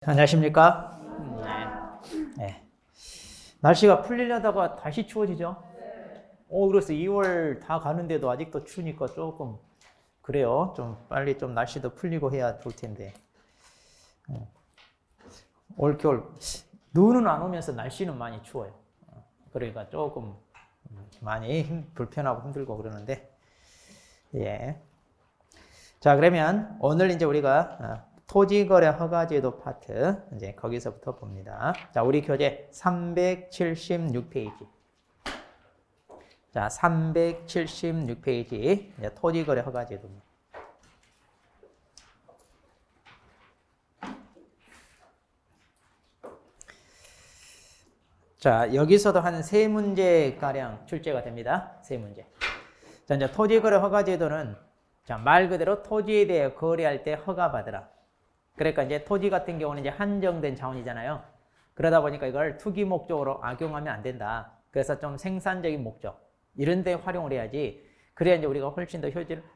안녕하십니까? 네. 날씨가 풀리려다가 다시 추워지죠? 그래서 2월 다 가는데도 아직도 추우니까 조금 그래요. 좀 빨리 좀 날씨도 풀리고 해야 좋을 텐데. 올겨울 눈은 안 오면서 날씨는 많이 추워요. 그러니까 조금 많이 불편하고 힘들고 그러는데, 예. 자, 그러면 오늘 이제 우리가 토지거래 허가제도 파트, 이제 거기서부터 봅니다. 자, 우리 교재 376페이지. 자, 376페이지. 이제 토지거래 허가제도입니다. 자, 여기서도 한 3문제가량 출제가 됩니다. 3문제. 자, 이제 토지거래 허가제도는 자, 말 그대로 토지에 대해 거래할 때 허가받으라. 그러니까 이제 토지 같은 경우는 이제 한정된 자원이잖아요. 그러다 보니까 이걸 투기 목적으로 악용하면 안 된다. 그래서 좀 생산적인 목적 이런 데 활용을 해야지. 그래야 이제 우리가 훨씬 더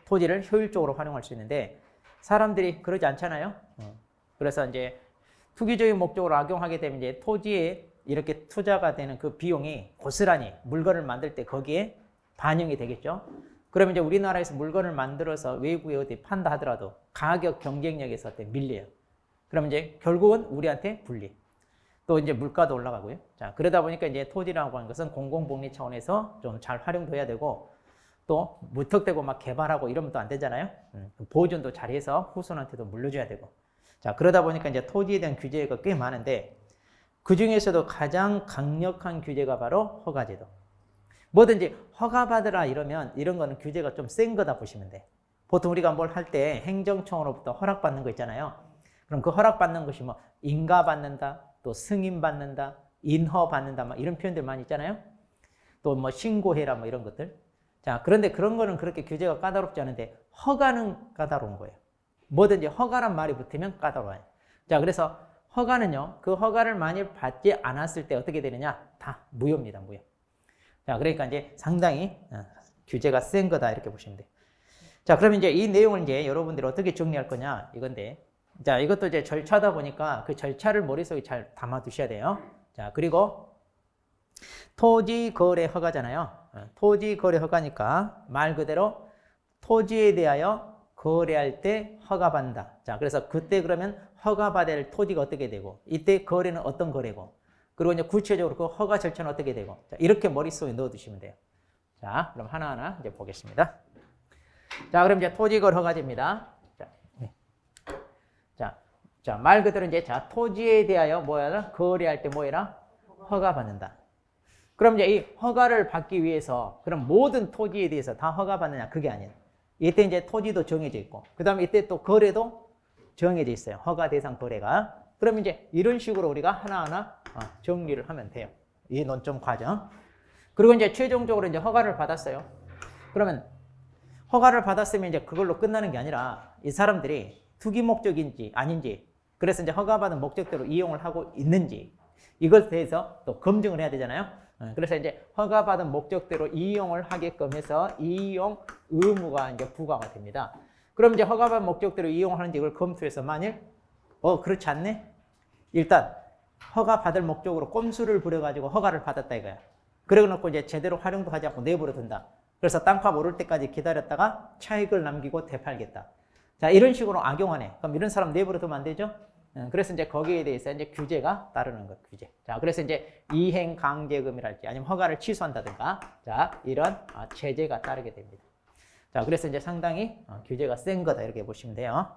토지를 효율적으로 활용할 수 있는데 사람들이 그러지 않잖아요. 그래서 이제 투기적인 목적으로 악용하게 되면 이제 토지에 이렇게 투자가 되는 그 비용이 고스란히 물건을 만들 때 거기에 반영이 되겠죠. 그러면 이제 우리나라에서 물건을 만들어서 외국에 어디 판다 하더라도 가격 경쟁력에서 밀려요. 그러면 이제 결국은 우리한테 불리. 또 이제 물가도 올라가고요. 자, 그러다 보니까 이제 토지라고 하는 것은 공공복리 차원에서 좀 잘 활용돼야 되고 또 무턱대고 막 개발하고 이러면 또 안 되잖아요. 보존도 잘해서 후손한테도 물려줘야 되고. 자, 그러다 보니까 이제 토지에 대한 규제가 꽤 많은데 그 중에서도 가장 강력한 규제가 바로 허가제도. 뭐든지 허가받으라 이러면 이런 거는 규제가 좀 센 거다 보시면 돼. 보통 우리가 뭘 할 때 행정청으로부터 허락받는 거 있잖아요. 그럼 그 허락받는 것이 뭐 인가받는다, 또 승인받는다, 인허받는다 막 이런 표현들 많이 있잖아요. 또 뭐 신고해라 뭐 이런 것들. 자, 그런데 그런 거는 그렇게 규제가 까다롭지 않은데 허가는 까다로운 거예요. 뭐든지 허가란 말이 붙으면 까다로워요. 자, 그래서 허가는요. 그 허가를 만일 받지 않았을 때 어떻게 되느냐? 다 무효입니다. 무효. 자, 그러니까 이제 상당히 규제가 센 거다 이렇게 보시면 돼요. 자, 그러면 이제 이 내용을 이제 여러분들이 어떻게 정리할 거냐 이건데, 자, 이것도 이제 절차다 보니까 그 절차를 머릿속에 잘 담아 두셔야 돼요. 자, 그리고 토지 거래 허가잖아요. 토지 거래 허가니까 말 그대로 토지에 대하여 거래할 때 허가받는다. 자, 그래서 그때 그러면 허가받을 토지가 어떻게 되고 이때 거래는 어떤 거래고 그리고 이제 구체적으로 그 허가 절차는 어떻게 되고 자, 이렇게 머릿속에 넣어두시면 돼요. 자, 그럼 하나하나 이제 보겠습니다. 자, 그럼 이제 토지거래 허가제입니다. 자, 말 그대로 이제 자 토지에 대하여 뭐야 거래할 때 뭐해라 허가받는다. 그럼 이제 이 허가를 받기 위해서 그럼 모든 토지에 대해서 다 허가받느냐 그게 아니에요. 이때 이제 토지도 정해져 있고 그 다음에 이때 또 거래도 정해져 있어요. 허가 대상 거래가. 그럼 이제 이런 식으로 우리가 하나하나 정리를 하면 돼요. 이 논점 과정. 그리고 이제 최종적으로 이제 허가를 받았어요. 그러면 허가를 받았으면 이제 그걸로 끝나는 게 아니라 이 사람들이 투기 목적인지 아닌지 그래서 이제 허가받은 목적대로 이용을 하고 있는지 이것에 대해서 또 검증을 해야 되잖아요. 그래서 이제 허가받은 목적대로 이용을 하게끔 해서 이용 의무가 이제 부과가 됩니다. 그럼 이제 허가받은 목적대로 이용하는지 이걸 검토해서 만일 그렇지 않네? 일단 허가 받을 목적으로 꼼수를 부려가지고 허가를 받았다 이거야. 그래 놓고 이제 제대로 활용도 하지 않고 내버려 둔다. 그래서 땅값 오를 때까지 기다렸다가 차익을 남기고 되팔겠다. 자, 이런 식으로 악용하네. 그럼 이런 사람 내버려 두면 안 되죠? 그래서 이제 거기에 대해서 이제 규제가 따르는 것, 규제. 자, 그래서 이제 이행 강제금이랄지 아니면 허가를 취소한다든가 자, 이런 제재가 따르게 됩니다. 자, 그래서 이제 상당히 규제가 센 거다 이렇게 보시면 돼요.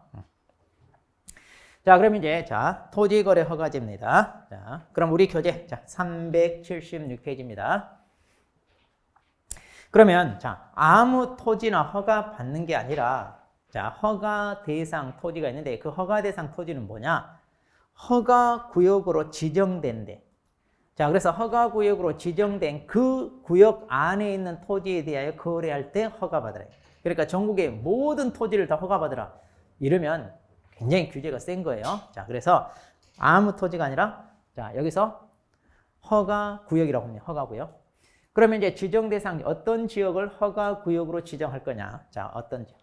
자, 그럼 이제 자 토지거래 허가제입니다. 자, 그럼 우리 교재 자 376페이지입니다. 그러면 자 아무 토지나 허가 받는 게 아니라 자 허가 대상 토지가 있는데 그 허가 대상 토지는 뭐냐? 허가 구역으로 지정된 데. 자, 그래서 허가 구역으로 지정된 그 구역 안에 있는 토지에 대하여 거래할 때 허가받으라. 그러니까 전국의 모든 토지를 다 허가받으라. 이러면 굉장히 규제가 센 거예요. 자, 그래서 아무 토지가 아니라 자, 여기서 허가 구역이라고 합니다. 허가 구역. 그러면 이제 지정 대상 어떤 지역을 허가 구역으로 지정할 거냐? 자, 어떤 지역?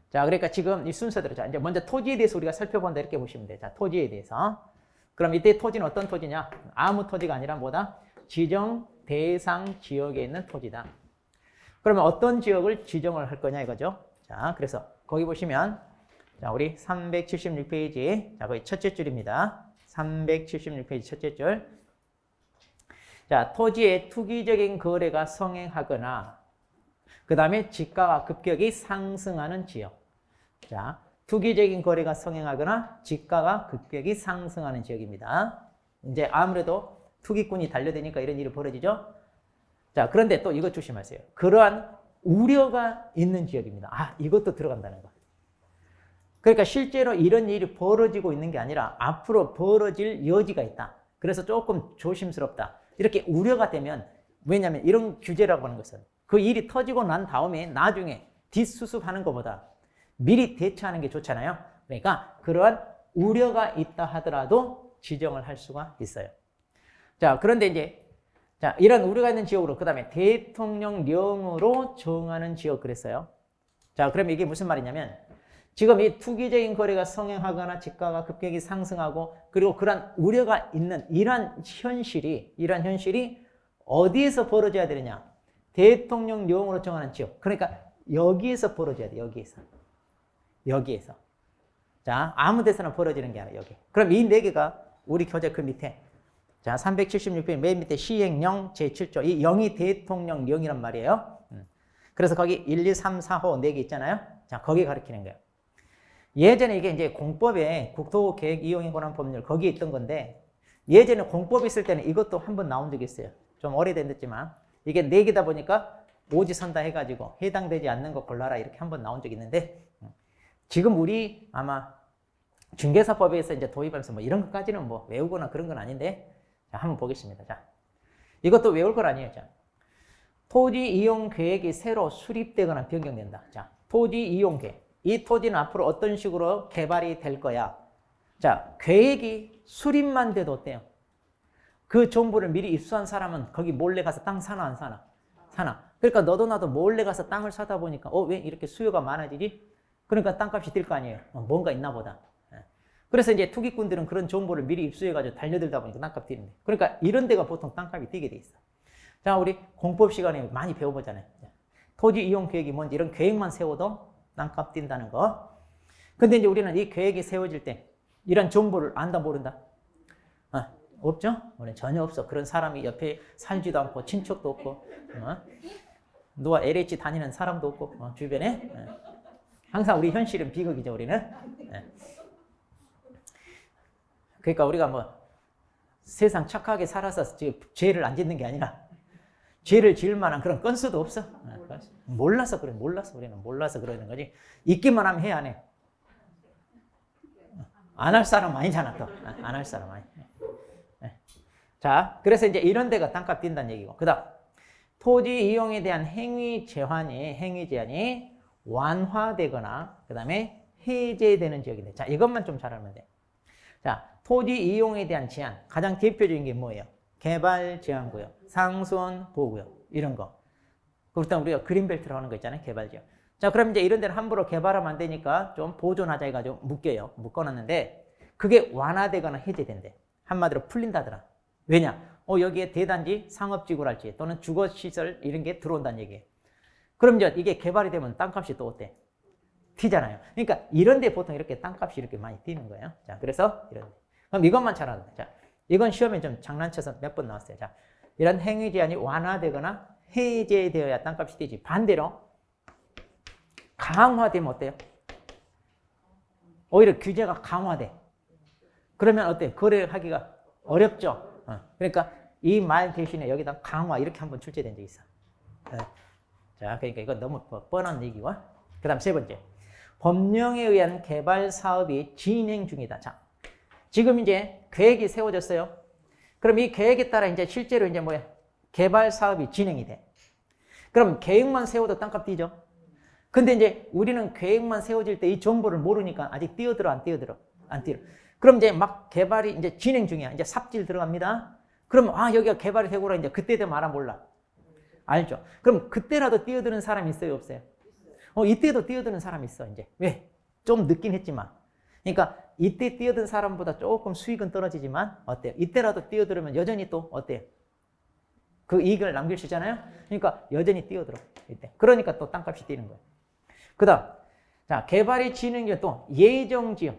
자, 그러니까 지금 이 순서대로. 자, 이제 먼저 토지에 대해서 우리가 살펴본다. 이렇게 보시면 돼요. 자, 토지에 대해서. 그럼 이때 토지는 어떤 토지냐? 아무 토지가 아니라 뭐다? 지정 대상 지역에 있는 토지다. 그러면 어떤 지역을 지정을 할 거냐 이거죠. 자, 그래서 거기 보시면 자, 우리 376페이지. 자, 거기 첫째 줄입니다. 376페이지 첫째 줄. 자, 토지의 투기적인 거래가 성행하거나 그 다음에 지가가 급격히 상승하는 지역. 자, 투기적인 거래가 성행하거나 지가가 급격히 상승하는 지역입니다. 이제 아무래도 투기꾼이 달려드니까 이런 일이 벌어지죠. 자, 그런데 또 이것 조심하세요. 그러한 우려가 있는 지역입니다. 아, 이것도 들어간다는 거. 그러니까 실제로 이런 일이 벌어지고 있는 게 아니라 앞으로 벌어질 여지가 있다. 그래서 조금 조심스럽다. 이렇게 우려가 되면, 왜냐하면 이런 규제라고 하는 것은 그 일이 터지고 난 다음에 나중에 뒷수습하는 것보다 미리 대처하는 게 좋잖아요. 그러니까 그러한 우려가 있다 하더라도 지정을 할 수가 있어요. 자, 그런데 이제 자, 이런 우려가 있는 지역으로 그 다음에 대통령령으로 정하는 지역 그랬어요. 자, 그럼 이게 무슨 말이냐면 지금 이 투기적인 거래가 성행하거나 지가가 급격히 상승하고 그리고 그런 우려가 있는 이러한 현실이 어디에서 벌어져야 되느냐? 대통령령으로 정하는 지역. 그러니까 여기에서 벌어져야 돼. 여기에서. 자, 아무 데서나 벌어지는 게 아니라 여기. 그럼 이 네 개가 우리 교재 그 밑에 자, 376페이지 맨 밑에 시행령 제7조. 이 0이 대통령령이란 말이에요. 그래서 거기 1, 2, 3, 4호 4개 있잖아요. 자, 거기 가리키는 거예요. 예전에 이게 이제 공법에 국토계획 이용에 관한 법률 거기에 있던 건데 예전에 공법이 있을 때는 이것도 한번 나온 적이 있어요. 좀 오래됐지만 이게 4개다 보니까 오지선다 해가지고 해당되지 않는 거 골라라 이렇게 한번 나온 적이 있는데 지금 우리 아마 중개사법에서 이제 도입하면서 뭐 이런 것까지는 뭐 외우거나 그런 건 아닌데 자, 한번 보겠습니다. 자, 이것도 외울 건 아니에요. 자, 토지 이용 계획이 새로 수립되거나 변경된다. 자, 토지 이용 계획. 이 토지는 앞으로 어떤 식으로 개발이 될 거야. 자, 계획이 수립만 돼도 어때요? 그 정보를 미리 입수한 사람은 거기 몰래 가서 땅 사나 안 사나? 사나. 그러니까 너도 나도 몰래 가서 땅을 사다 보니까 왜 이렇게 수요가 많아지지? 그러니까 땅값이 뛸 거 아니에요. 뭔가 있나 보다. 그래서 이제 투기꾼들은 그런 정보를 미리 입수해가지고 달려들다 보니까 땅값 뛰는데. 그러니까 이런 데가 보통 땅값이 뛰게 돼 있어. 자, 우리 공법 시간에 많이 배워보잖아요. 토지 이용 계획이 뭔지 이런 계획만 세워도 땅값 뛴다는 거. 근데 이제 우리는 이 계획이 세워질 때 이런 정보를 안다 모른다? 없죠? 우리는 전혀 없어. 그런 사람이 옆에 살지도 않고 친척도 없고 누가 LH 다니는 사람도 없고 주변에 항상 우리 현실은 비극이죠. 우리는. 그러니까 우리가 뭐 세상 착하게 살아서 죄를 안 짓는 게 아니라 죄를 지을 만한 그런 건수도 없어. 몰라서 그래. 우리는 몰라서 그러는 거지. 있기만 하면 해, 안 해? 안 할 사람 아니잖아, 또. 안 할 사람 아니. 자, 그래서 이제 이런 데가 땅값 뛴다는 얘기고. 그 다음, 토지 이용에 대한 행위 제한이 완화되거나, 그 다음에 해제되는 지역인데. 자, 이것만 좀 잘 알면 돼. 자, 토지 이용에 대한 제한. 가장 대표적인 게 뭐예요? 개발 제한구역, 상수원 보호구역, 이런 거. 그렇다면 우리가 그린벨트라고 하는 거 있잖아요. 개발지역. 자, 그럼 이제 이런 데는 함부로 개발하면 안 되니까 좀 보존하자 해가지고 묶어놨는데 그게 완화되거나 해제된대. 한마디로 풀린다더라. 왜냐? 여기에 대단지, 상업지구랄지 또는 주거시설 이런 게 들어온다는 얘기예요. 그럼 이제 이게 개발이 되면 땅값이 또 어때? 튀잖아요. 그러니까 이런 데 보통 이렇게 땅값이 이렇게 많이 뛰는 거예요. 자, 그래서 이런 데. 그럼 이것만 잘 알아야 돼. 자, 이건 시험에 좀 장난쳐서 몇 번 나왔어요. 자, 이런 행위 제한이 완화되거나 해제되어야 땅값이 뛰지. 반대로 강화되면 어때요? 오히려 규제가 강화돼. 그러면 어때요? 거래하기가 어렵죠. 그러니까 이 말 대신에 여기다 강화 이렇게 한번 출제된 적이 있어. 자, 그러니까 이건 너무 뻔한 얘기고. 그 다음 세 번째. 법령에 의한 개발 사업이 진행 중이다. 자, 지금 이제 계획이 세워졌어요. 그럼 이 계획에 따라 이제 실제로 이제 뭐야? 개발 사업이 진행이 돼. 그럼 계획만 세워도 땅값 뛰죠. 근데 이제 우리는 계획만 세워질 때 이 정보를 모르니까 아직 뛰어들어, 안 뛰어들어? 안 뛰어. 그럼 이제 막 개발이 이제 진행 중이야. 이제 삽질 들어갑니다. 그럼 여기가 개발이 되고라 이제 그때 되면 알아 몰라? 알죠. 그럼 그때라도 뛰어드는 사람이 있어요, 없어요? 이때도 뛰어드는 사람이 있어, 이제. 왜? 좀 늦긴 했지만. 그러니까 이때 뛰어든 사람보다 조금 수익은 떨어지지만 어때요? 이때라도 뛰어들으면 여전히 또 어때요? 그 이익을 남길 수 있잖아요? 그러니까 여전히 뛰어들어, 이때. 그러니까 또 땅값이 뛰는 거예요. 그 다음, 자, 개발이 진행이 또 예정지역.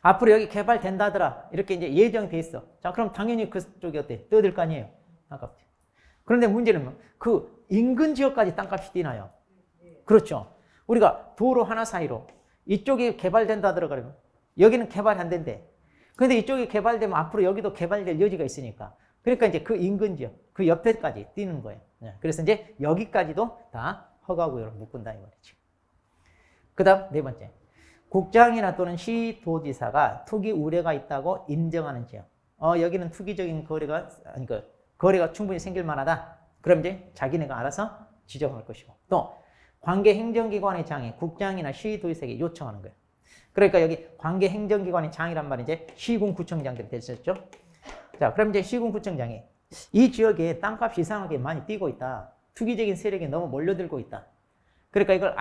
앞으로 여기 개발된다더라. 이렇게 이제 예정돼 있어. 자, 그럼 당연히 그쪽이 어때? 뛰어들 거 아니에요? 땅값이. 그런데 문제는 그 인근 지역까지 땅값이 뛰나요? 그렇죠. 우리가 도로 하나 사이로 이쪽이 개발된다더라 그러면 여기는 개발 안 된대. 근데 이쪽이 개발되면 앞으로 여기도 개발될 여지가 있으니까. 그러니까 이제 그 인근 지역, 그 옆에까지 뛰는 거예요. 그래서 이제 여기까지도 다 허가구역으로 묶은다 이 말이죠. 그 다음 네 번째. 국장이나 또는 시도지사가 투기 우려가 있다고 인정하는 지역. 여기는 투기적인 거래가, 그러니까 거래가 충분히 생길 만하다. 그럼 이제 자기네가 알아서 지정할 것이고. 또 관계 행정기관의 장이 국장이나 시도지사에게 요청하는 거예요. 그러니까 여기 관계 행정기관의 장이란 말이 이제 시군구청장들이 됐었죠. 자, 그럼 이제 시군구청장이 이 지역에 땅값이 이상하게 많이 뛰고 있다. 투기적인 세력이 너무 몰려들고 있다. 그러니까 이걸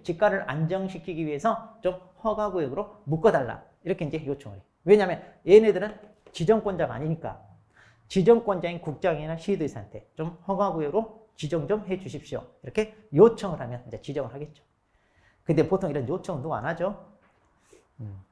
집가를 안정시키기 위해서 좀 허가구역으로 묶어달라. 이렇게 이제 요청을 해요. 왜냐하면 얘네들은 지정권자가 아니니까 지정권자인 국장이나 시도지사한테 좀 허가구역으로 지정 좀 해 주십시오. 이렇게 요청을 하면 이제 지정을 하겠죠. 근데 보통 이런 요청은 누가 안 하죠?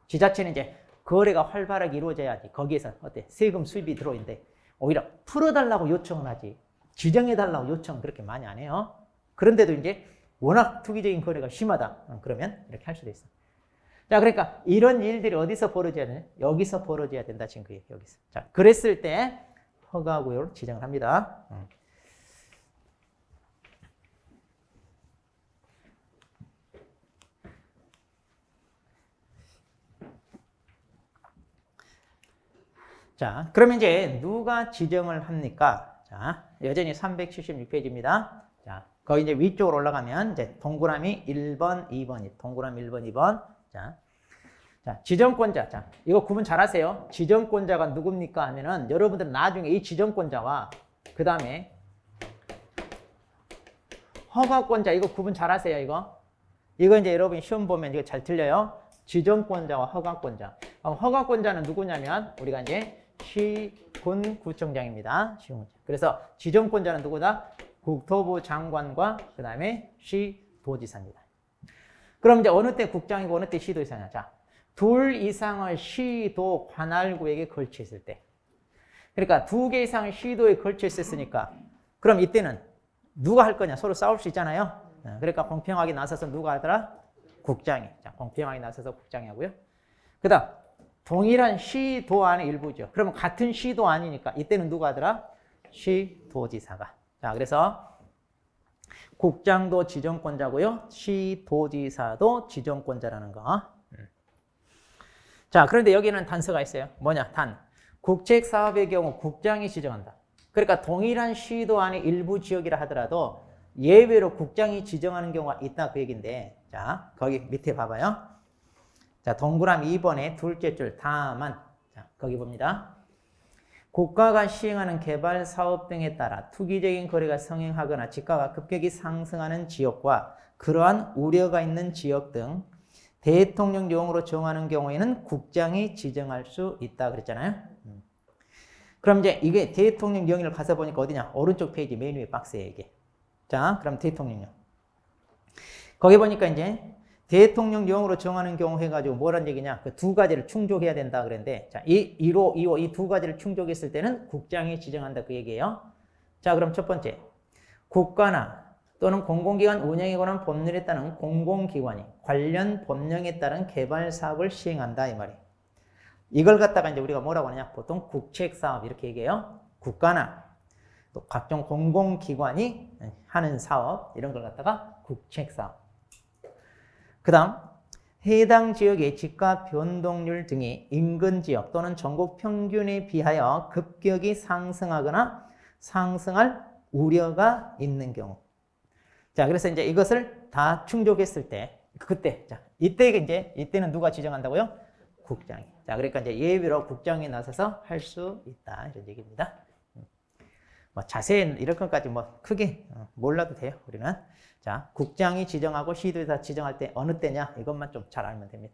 지자체는 이제 거래가 활발하게 이루어져야지 거기에서 어때? 세금 수입이 들어오는데 오히려 풀어달라고 요청을 하지 지정해달라고 요청은 그렇게 많이 안 해요. 그런데도 이제 워낙 투기적인 거래가 심하다. 그러면 이렇게 할 수도 있어. 자, 그러니까 이런 일들이 어디서 벌어져야 되냐? 여기서 벌어져야 된다. 지금 그 얘기, 여기서. 자, 그랬을 때 허가구역으로 지정을 합니다. 자, 그러면 이제 누가 지정을 합니까? 자, 여전히 376페이지입니다. 자, 거기 이제 위쪽으로 올라가면 이제 동그라미 1번, 2번이 동그라미 1번, 2번. 자, 지정권자. 자, 이거 구분 잘 하세요. 지정권자가 누굽니까? 하면은 여러분들은 나중에 이 지정권자와 그 다음에 허가권자 이거 구분 잘 하세요. 이거 이제 여러분이 시험 보면 이거 잘 틀려요. 지정권자와 허가권자. 허가권자는 누구냐면 우리가 이제 시군구청장입니다. 그래서 지정권자는 누구다? 국토부 장관과 그 다음에 시도지사입니다. 그럼 이제 어느 때 국장이고 어느 때 시도지사냐? 자, 둘 이상의 시도 관할구역에 걸쳐 있을 때. 그러니까 2개 이상의 시도에 걸쳐 있었으니까 그럼 이때는 누가 할 거냐? 서로 싸울 수 있잖아요. 그러니까 공평하게 나서서 누가 하더라? 국장이. 자, 공평하게 나서서 국장이 하고요. 그 다음 동일한 시도 안의 일부죠. 그러면 같은 시도 아니니까 이때는 누가 하더라? 시도지사가. 자, 그래서 국장도 지정권자고요. 시도지사도 지정권자라는 거. 자, 그런데 여기는 단서가 있어요. 뭐냐? 국책사업의 경우 국장이 지정한다. 그러니까 동일한 시도 안의 일부 지역이라 하더라도 예외로 국장이 지정하는 경우가 있다 그 얘기인데, 자, 거기 밑에 봐봐요. 자, 동그라미 2번에 둘째 줄 다만. 자, 거기 봅니다. 국가가 시행하는 개발 사업 등에 따라 투기적인 거래가 성행하거나 지가가 급격히 상승하는 지역과 그러한 우려가 있는 지역 등 대통령령으로 정하는 경우에는 국장이 지정할 수 있다 그랬잖아요. 그럼 이제 이게 대통령령을 가서 보니까 어디냐? 오른쪽 페이지 맨 위에 박스에 이게. 자, 그럼 대통령령. 거기 보니까 이제 대통령령으로 정하는 경우 해가지고 뭐란 얘기냐? 그 두 가지를 충족해야 된다 그랬는데, 자, 이 1호, 2호 이 두 가지를 충족했을 때는 국장이 지정한다 그 얘기예요. 자, 그럼 첫 번째, 국가나 또는 공공기관 운영에 관한 법률에 따른 공공기관이 관련 법령에 따른 개발 사업을 시행한다 이 말이에요. 이걸 갖다가 이제 우리가 뭐라고 하느냐? 보통 국책사업 이렇게 얘기해요. 국가나 또 각종 공공기관이 하는 사업 이런 걸 갖다가 국책사업. 그 다음 해당 지역의 집가 변동률 등이 인근 지역 또는 전국 평균에 비하여 급격히 상승하거나 상승할 우려가 있는 경우. 자, 그래서 이제 이것을 다 충족했을 때, 그때, 자, 이때는 누가 지정한다고요? 국장이. 자, 그러니까 이제 예외로 국장이 나서서 할 수 있다. 이런 얘기입니다. 뭐 자세히 이런 것까지 뭐 크게 몰라도 돼요. 우리는. 자, 국장이 지정하고 시도지사 지정할 때 어느 때냐 이것만 좀 잘 알면 됩니다.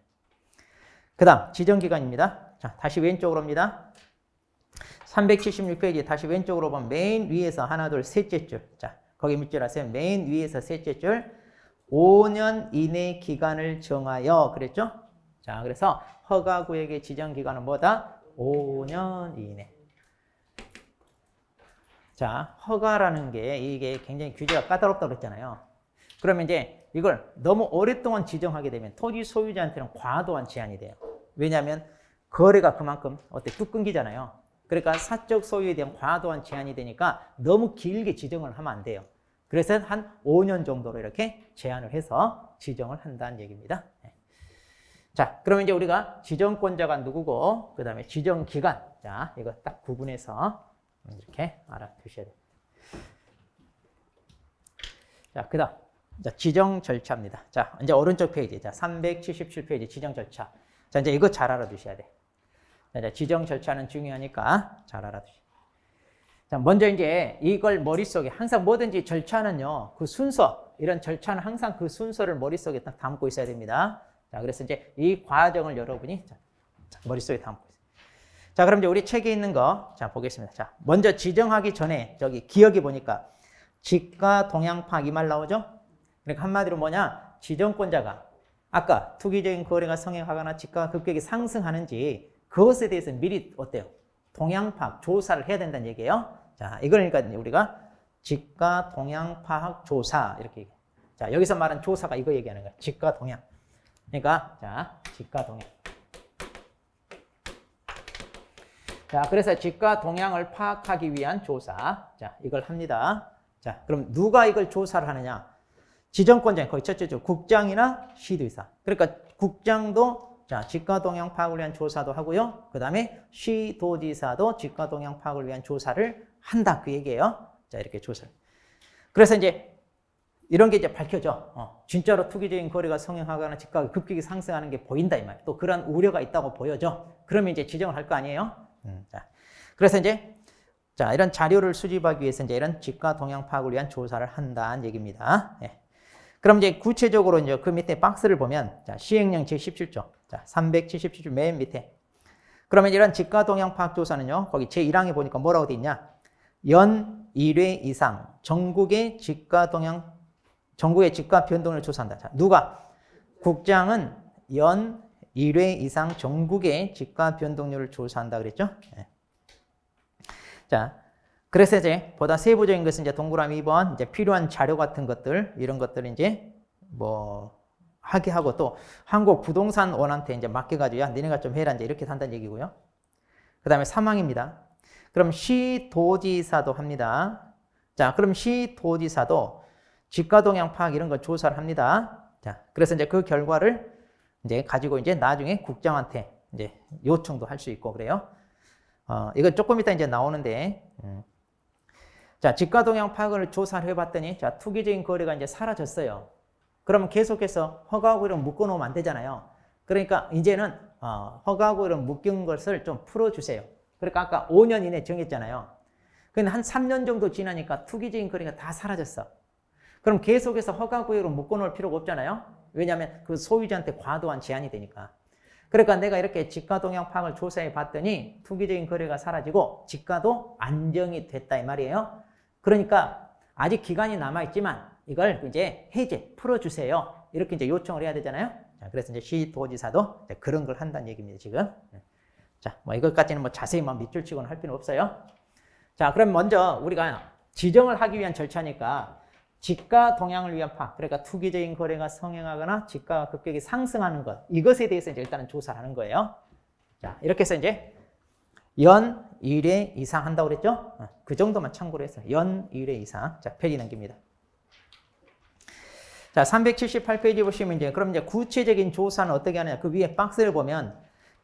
그 다음 지정기간입니다. 자, 다시 왼쪽으로 옵니다. 376페이지 다시 왼쪽으로 보면 맨 위에서 하나 둘 셋째 줄. 자, 거기 밑줄 하세요. 맨 위에서 셋째 줄 5년 이내 기간을 정하여 그랬죠? 자, 그래서 허가구역의 지정기간은 뭐다? 5년 이내. 자, 허가라는 게 이게 굉장히 규제가 까다롭다고 그랬잖아요. 그러면 이제 이걸 너무 오랫동안 지정하게 되면 토지 소유자한테는 과도한 제한이 돼요. 왜냐하면 거래가 그만큼 뚝 끊기잖아요. 그러니까 사적 소유에 대한 과도한 제한이 되니까 너무 길게 지정을 하면 안 돼요. 그래서 한 5년 정도로 이렇게 제한을 해서 지정을 한다는 얘기입니다. 자, 그러면 이제 우리가 지정권자가 누구고, 그 다음에 지정기간. 자, 이거 딱 구분해서 이렇게 알아두셔야 됩니다. 자, 그 다음. 자, 지정 절차입니다. 자, 이제 오른쪽 페이지. 자, 377페이지 지정 절차. 자, 이제 이거 잘 알아두셔야 돼. 자, 이제 지정 절차는 중요하니까 잘 알아두셔야 돼. 자, 먼저 이제 이걸 머릿속에 항상 뭐든지 절차는요, 그 순서, 이런 절차는 항상 그 순서를 머릿속에 딱 담고 있어야 됩니다. 자, 그래서 이제 이 과정을 여러분이 머릿속에 담고 있어요. 자, 그럼 이제 우리 책에 있는 거, 자, 보겠습니다. 자, 먼저 지정하기 전에 저기 기억이 보니까 지가 동향 파악 이 말 나오죠? 그러니까 한마디로 뭐냐? 지정권자가 아까 투기적인 거래가 성행하거나 지가가 급격히 상승하는지 그것에 대해서 미리 어때요? 동향 파악, 조사를 해야 된다는 얘기예요. 자, 이걸 그러니까 우리가 지가 동향 파악 조사 이렇게 얘기해요. 자, 여기서 말한 조사가 이거 얘기하는 거야. 지가 동향. 그러니까 자, 지가 동향. 자, 그래서 지가 동향을 파악하기 위한 조사. 자, 이걸 합니다. 자, 그럼 누가 이걸 조사를 하느냐? 지정권자, 거의 첫째 줄 국장이나 시도지사. 그러니까 국장도 자, 지가 동향 파악을 위한 조사도 하고요. 그 다음에 시도지사도 지가 동향 파악을 위한 조사를 한다. 그 얘기예요. 자, 이렇게 조사를. 그래서 이제 이런 게 이제 밝혀져. 진짜로 투기적인 거래가 성행하거나 지가가 급격히 상승하는 게 보인다 이 말이에요. 또 그런 우려가 있다고 보여져. 그러면 이제 지정을 할 거 아니에요. 자, 그래서 이제 자, 이런 자료를 수집하기 위해서 이제 이런 지가 동향 파악을 위한 조사를 한다는 얘기입니다. 예. 그럼 이제 구체적으로 이제 그 밑에 박스를 보면 자, 시행령 제17조. 자, 377조 맨 밑에. 그러면 이런 지가 동향 파악 조사는요. 거기 제1항에 보니까 뭐라고 돼 있냐? 연 1회 이상 전국의 지가 변동을 조사한다. 자, 누가? 국장은 연 1회 이상 전국의 지가 변동률을 조사한다 그랬죠? 네. 자, 그래서 이제 보다 세부적인 것은 이제 동그라미 2번 이제 필요한 자료 같은 것들 이런 것들을 이제 뭐 하게 하고 또 한국 부동산 원한테 이제 맡겨가지고 야 니네가 좀 해라 이제 이렇게 한다는 얘기고요. 그 다음에 3항입니다. 그럼 시도지사도 합니다. 자, 그럼 시도지사도 지가 동향 파악 이런 거 조사를 합니다. 자, 그래서 이제 그 결과를 이제 가지고 이제 나중에 국장한테 이제 요청도 할 수 있고 그래요. 이건 조금 이따 이제 나오는데, 자, 지가 동향 파악을 조사를 해봤더니, 자, 투기적인 거래가 이제 사라졌어요. 그러면 계속해서 허가구역을 묶어놓으면 안 되잖아요. 그러니까 이제는 허가구역을 묶인 것을 좀 풀어주세요. 그러니까 아까 5년 이내 정했잖아요. 근데 한 3년 정도 지나니까 투기적인 거래가 다 사라졌어. 그럼 계속해서 허가구역으로 묶어놓을 필요가 없잖아요. 왜냐하면 그 소유자한테 과도한 제한이 되니까. 그러니까 내가 이렇게 지가 동향 파악을 조사해 봤더니 투기적인 거래가 사라지고 지가도 안정이 됐다 이 말이에요. 그러니까 아직 기간이 남아있지만 이걸 이제 해제, 풀어주세요. 이렇게 이제 요청을 해야 되잖아요. 자, 그래서 이제 시도지사도 이제 그런 걸 한다는 얘기입니다, 지금. 자, 뭐 이것까지는 뭐 자세히 막 밑줄 치고는 할 필요는 없어요. 자, 그럼 먼저 우리가 지정을 하기 위한 절차니까 지가 동향을 위한 파악, 그러니까 투기적인 거래가 성행하거나 지가가 급격히 상승하는 것, 이것에 대해서 이제 일단은 조사를 하는 거예요. 자, 이렇게 해서 이제 연 1회 이상 한다고 그랬죠? 그 정도만 참고로 했어요. 연 1회 이상. 자, 페이지 넘깁니다. 자, 378페이지 보시면 이제 그럼 이제 구체적인 조사는 어떻게 하느냐? 그 위에 박스를 보면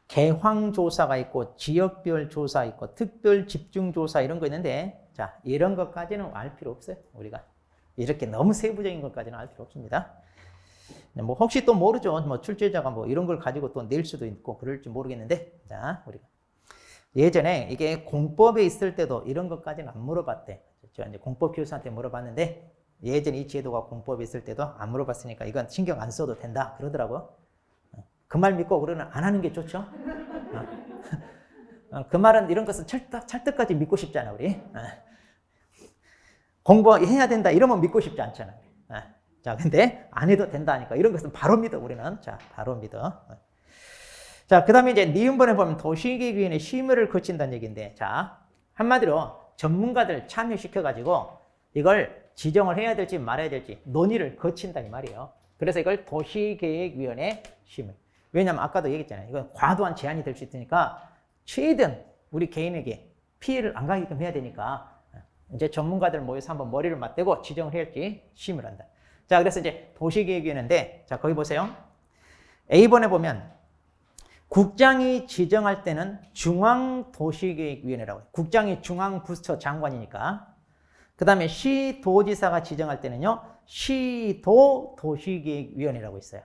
개황 조사가 있고 지역별 조사 있고 특별 집중 조사 이런 거 있는데 자, 이런 것까지는 알 필요 없어요. 우리가 이렇게 너무 세부적인 것까지는 알 필요 없습니다. 뭐 혹시 또 모르죠. 뭐 출제자가 뭐 이런 걸 가지고 또 낼 수도 있고 그럴지 모르겠는데 자, 우리가 예전에 이게 공법에 있을 때도 이런 것까지는 안 물어봤대. 제가 이제 공법 교수한테 물어봤는데 예전에 이 제도가 공법에 있을 때도 안 물어봤으니까 이건 신경 안 써도 된다 그러더라고. 그 말 믿고 우리는 안 하는 게 좋죠. 그 말은 이런 것은 찰떡까지 믿고 싶지 않아 우리. 공부해야 된다 이러면 믿고 싶지 않잖아. 자, 근데 안 해도 된다니까 이런 것은 바로 믿어 우리는. 자, 바로 믿어. 자, 그 다음에 이제 니은번에 보면 도시계획위원회 심의를 거친다는 얘기인데, 자, 한마디로 전문가들 참여시켜가지고 이걸 지정을 해야 될지 말아야 될지 논의를 거친다 이 말이에요. 그래서 이걸 도시계획위원회 심의. 왜냐면 아까도 얘기했잖아요. 이건 과도한 제한이 될 수 있으니까 최대한 우리 개인에게 피해를 안 가게끔 해야 되니까 이제 전문가들 모여서 한번 머리를 맞대고 지정을 해야 할지 심의를 한다. 자, 그래서 이제 도시계획위원회인데, 자, 거기 보세요. A번에 보면 국장이 지정할 때는 중앙도시계획위원회라고 해요. 국장이 중앙부처 장관이니까. 그 다음에 시도지사가 지정할 때는요, 시도도시계획위원회라고 있어요.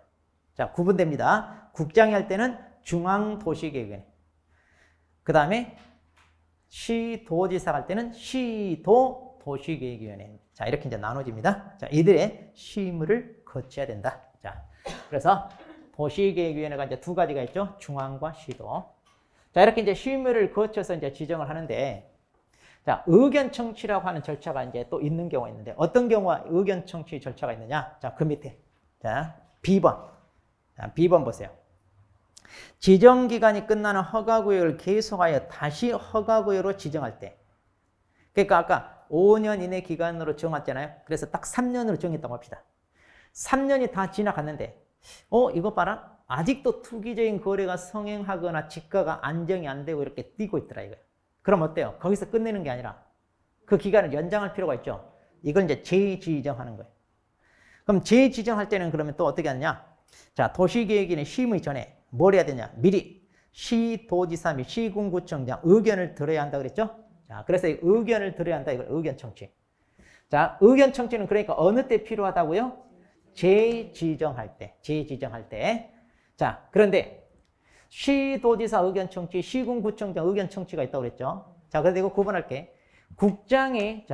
자, 구분됩니다. 국장이 할 때는 중앙도시계획위원회. 그 다음에 시도지사가 할 때는 시도도시계획위원회. 자, 이렇게 이제 나눠집니다. 자, 이들의 심의를 거쳐야 된다. 자, 그래서 도시계획위원회가 이제 두 가지가 있죠. 중앙과 시도. 자, 이렇게 이제 심의를 거쳐서 이제 지정을 하는데, 자, 의견 청취라고 하는 절차가 이제 또 있는 경우가 있는데, 어떤 경우가 의견 청취 절차가 있느냐? 자, 그 밑에. 자, B번. 자, B번 보세요. 지정기간이 끝나는 허가구역을 계속하여 다시 허가구역으로 지정할 때. 그러니까 아까 5년 이내 기간으로 정했잖아요. 그래서 딱 3년으로 정했다고 합시다. 3년이 다 지나갔는데, 이거 봐라. 아직도 투기적인 거래가 성행하거나 지가가 안정이 안 되고 이렇게 뛰고 있더라, 이거예요. 그럼 어때요? 거기서 끝내는 게 아니라 그 기간을 연장할 필요가 있죠. 이걸 이제 재지정하는 거예요. 그럼 재지정할 때는 그러면 또 어떻게 하느냐? 자, 도시계획위원회 심의 전에 뭘 해야 되냐? 미리 시도지사 및 시군구청장 의견을 들어야 한다 그랬죠? 자, 그래서 이 의견을 들어야 한다. 이걸 의견 청취. 자, 의견 청취는 그러니까 어느 때 필요하다고요? 재지정할 때. 재지정할 때. 자, 그런데 시도지사 의견 청취, 시군구청장 의견 청취가 있다고 그랬죠? 자, 그런데 이거 구분할게. 국장이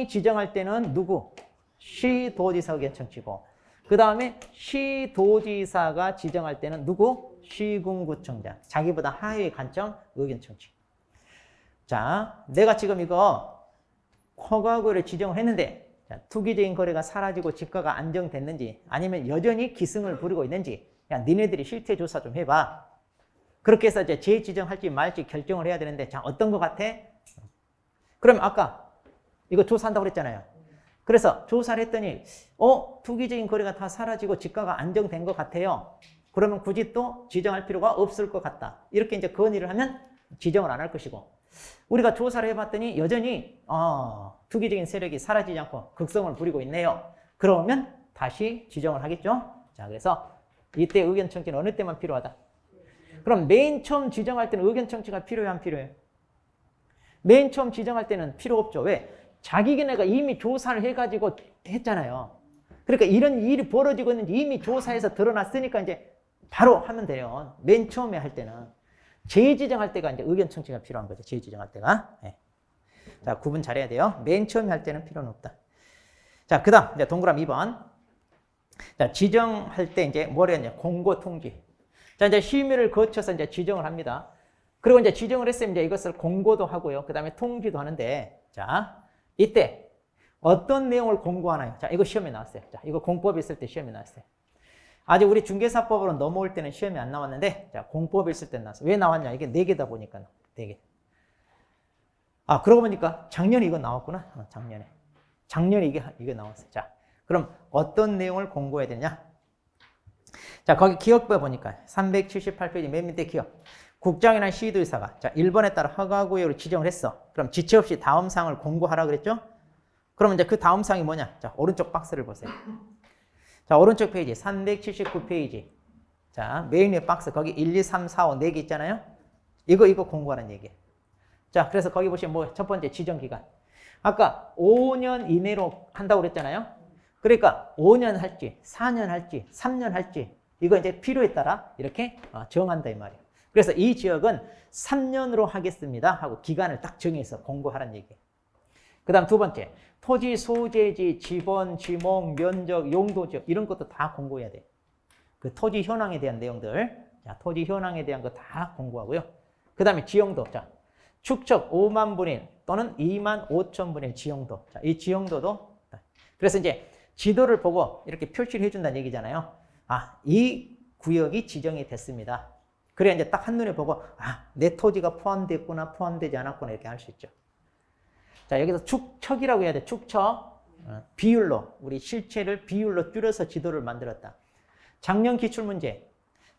지정할 때는 누구? 시도지사 의견 청취고, 그 다음에 시도지사가 지정할 때는 누구? 시군구청장. 자기보다 하위 관청 의견 청취. 자, 내가 지금 이거 허가구역을 지정을 했는데, 자, 투기적인 거래가 사라지고 지가가 안정됐는지 아니면 여전히 기승을 부리고 있는지, 야, 니네들이 실태 조사 좀 해봐. 그렇게 해서 이제 재지정할지 말지 결정을 해야 되는데, 자, 어떤 것 같아? 그럼 아까 이거 조사한다고 그랬잖아요. 그래서 조사를 했더니 투기적인 거래가 다 사라지고 지가가 안정된 것 같아요. 그러면 굳이 또 지정할 필요가 없을 것 같다. 이렇게 이제 건의를 하면 지정을 안 할 것이고, 우리가 조사를 해봤더니 여전히 투기적인 세력이 사라지지 않고 극성을 부리고 있네요. 그러면 다시 지정을 하겠죠. 자, 그래서 이때 의견 청취는 어느 때만 필요하다? 그럼 맨 처음 지정할 때는 의견 청취가 필요해요, 안 필요해요? 맨 처음 지정할 때는 필요 없죠. 왜? 자기네가 이미 조사를 해가지고 했잖아요. 그러니까 이런 일이 벌어지고 있는지 이미 조사해서 드러났으니까 이제 바로 하면 돼요. 맨 처음에 할 때는. 재지정할 때가 이제 의견 청취가 필요한 거죠. 재지정할 때가. 네. 자, 구분 잘해야 돼요. 맨 처음에 할 때는 필요는 없다. 자, 그 다음, 이제 동그라미 2번. 자, 지정할 때 이제 뭘 했냐? 공고 통지. 자, 이제 심의를 거쳐서 이제 지정을 합니다. 그리고 이제 지정을 했으면 이제 이것을 공고도 하고요. 그 다음에 통지도 하는데, 자, 이때 어떤 내용을 공고하나요? 자, 이거 시험에 나왔어요. 자, 이거 공법이 있을 때 시험에 나왔어요. 아직 우리 중개사법으로 넘어올 때는 시험이 안 나왔는데, 자, 공법이 있을 때 나왔어요. 왜 나왔냐? 이게 4개다 보니까 4개. 아, 그러고 보니까 작년에 이거 나왔구나. 작년에 이게 나왔어요. 자, 그럼 어떤 내용을 공고해야 되냐? 자, 거기 기억부에 보니까 378페이지 맨 밑에 기억. 국장이나 시도지사가, 자, 1번에 따라 허가구역으로 지정을 했어. 그럼 지체 없이 다음 사항을 공고하라 그랬죠? 그러면 이제 그 다음 사항이 뭐냐? 자, 오른쪽 박스를 보세요. 자, 오른쪽 페이지 379페이지. 자, 메인 위 박스 거기 1, 2, 3, 4, 5 4개 있잖아요. 이거 공고하는 얘기예요. 자, 그래서 거기 보시면 뭐 첫 번째 지정 기간. 아까 5년 이내로 한다고 그랬잖아요. 그러니까 5년 할지, 4년 할지, 3년 할지 이거 이제 필요에 따라 이렇게 정한다 이 말이에요. 그래서 이 지역은 3년으로 하겠습니다 하고 기간을 딱 정해서 공고하라는 얘기예요. 그 다음 두 번째, 토지 소재지, 지번, 지목, 면적, 용도지역 이런 것도 다 공고해야 돼. 그 토지 현황에 대한 내용들, 자, 토지 현황에 대한 거 다 공고하고요. 그 다음에 지형도, 자, 축척 5만 분의 1 또는 2만 5천 분의 1 지형도. 자, 이 지형도도 그래서 이제 지도를 보고 이렇게 표시를 해준다는 얘기잖아요. 아, 이 구역이 지정이 됐습니다. 그래야 이제 딱 한눈에 보고 아, 내 토지가 포함됐구나, 포함되지 않았구나 이렇게 알 수 있죠. 자, 여기서 축척이라고 해야 돼. 축척. 비율로, 우리 실체를 비율로 줄여서 지도를 만들었다. 작년 기출문제.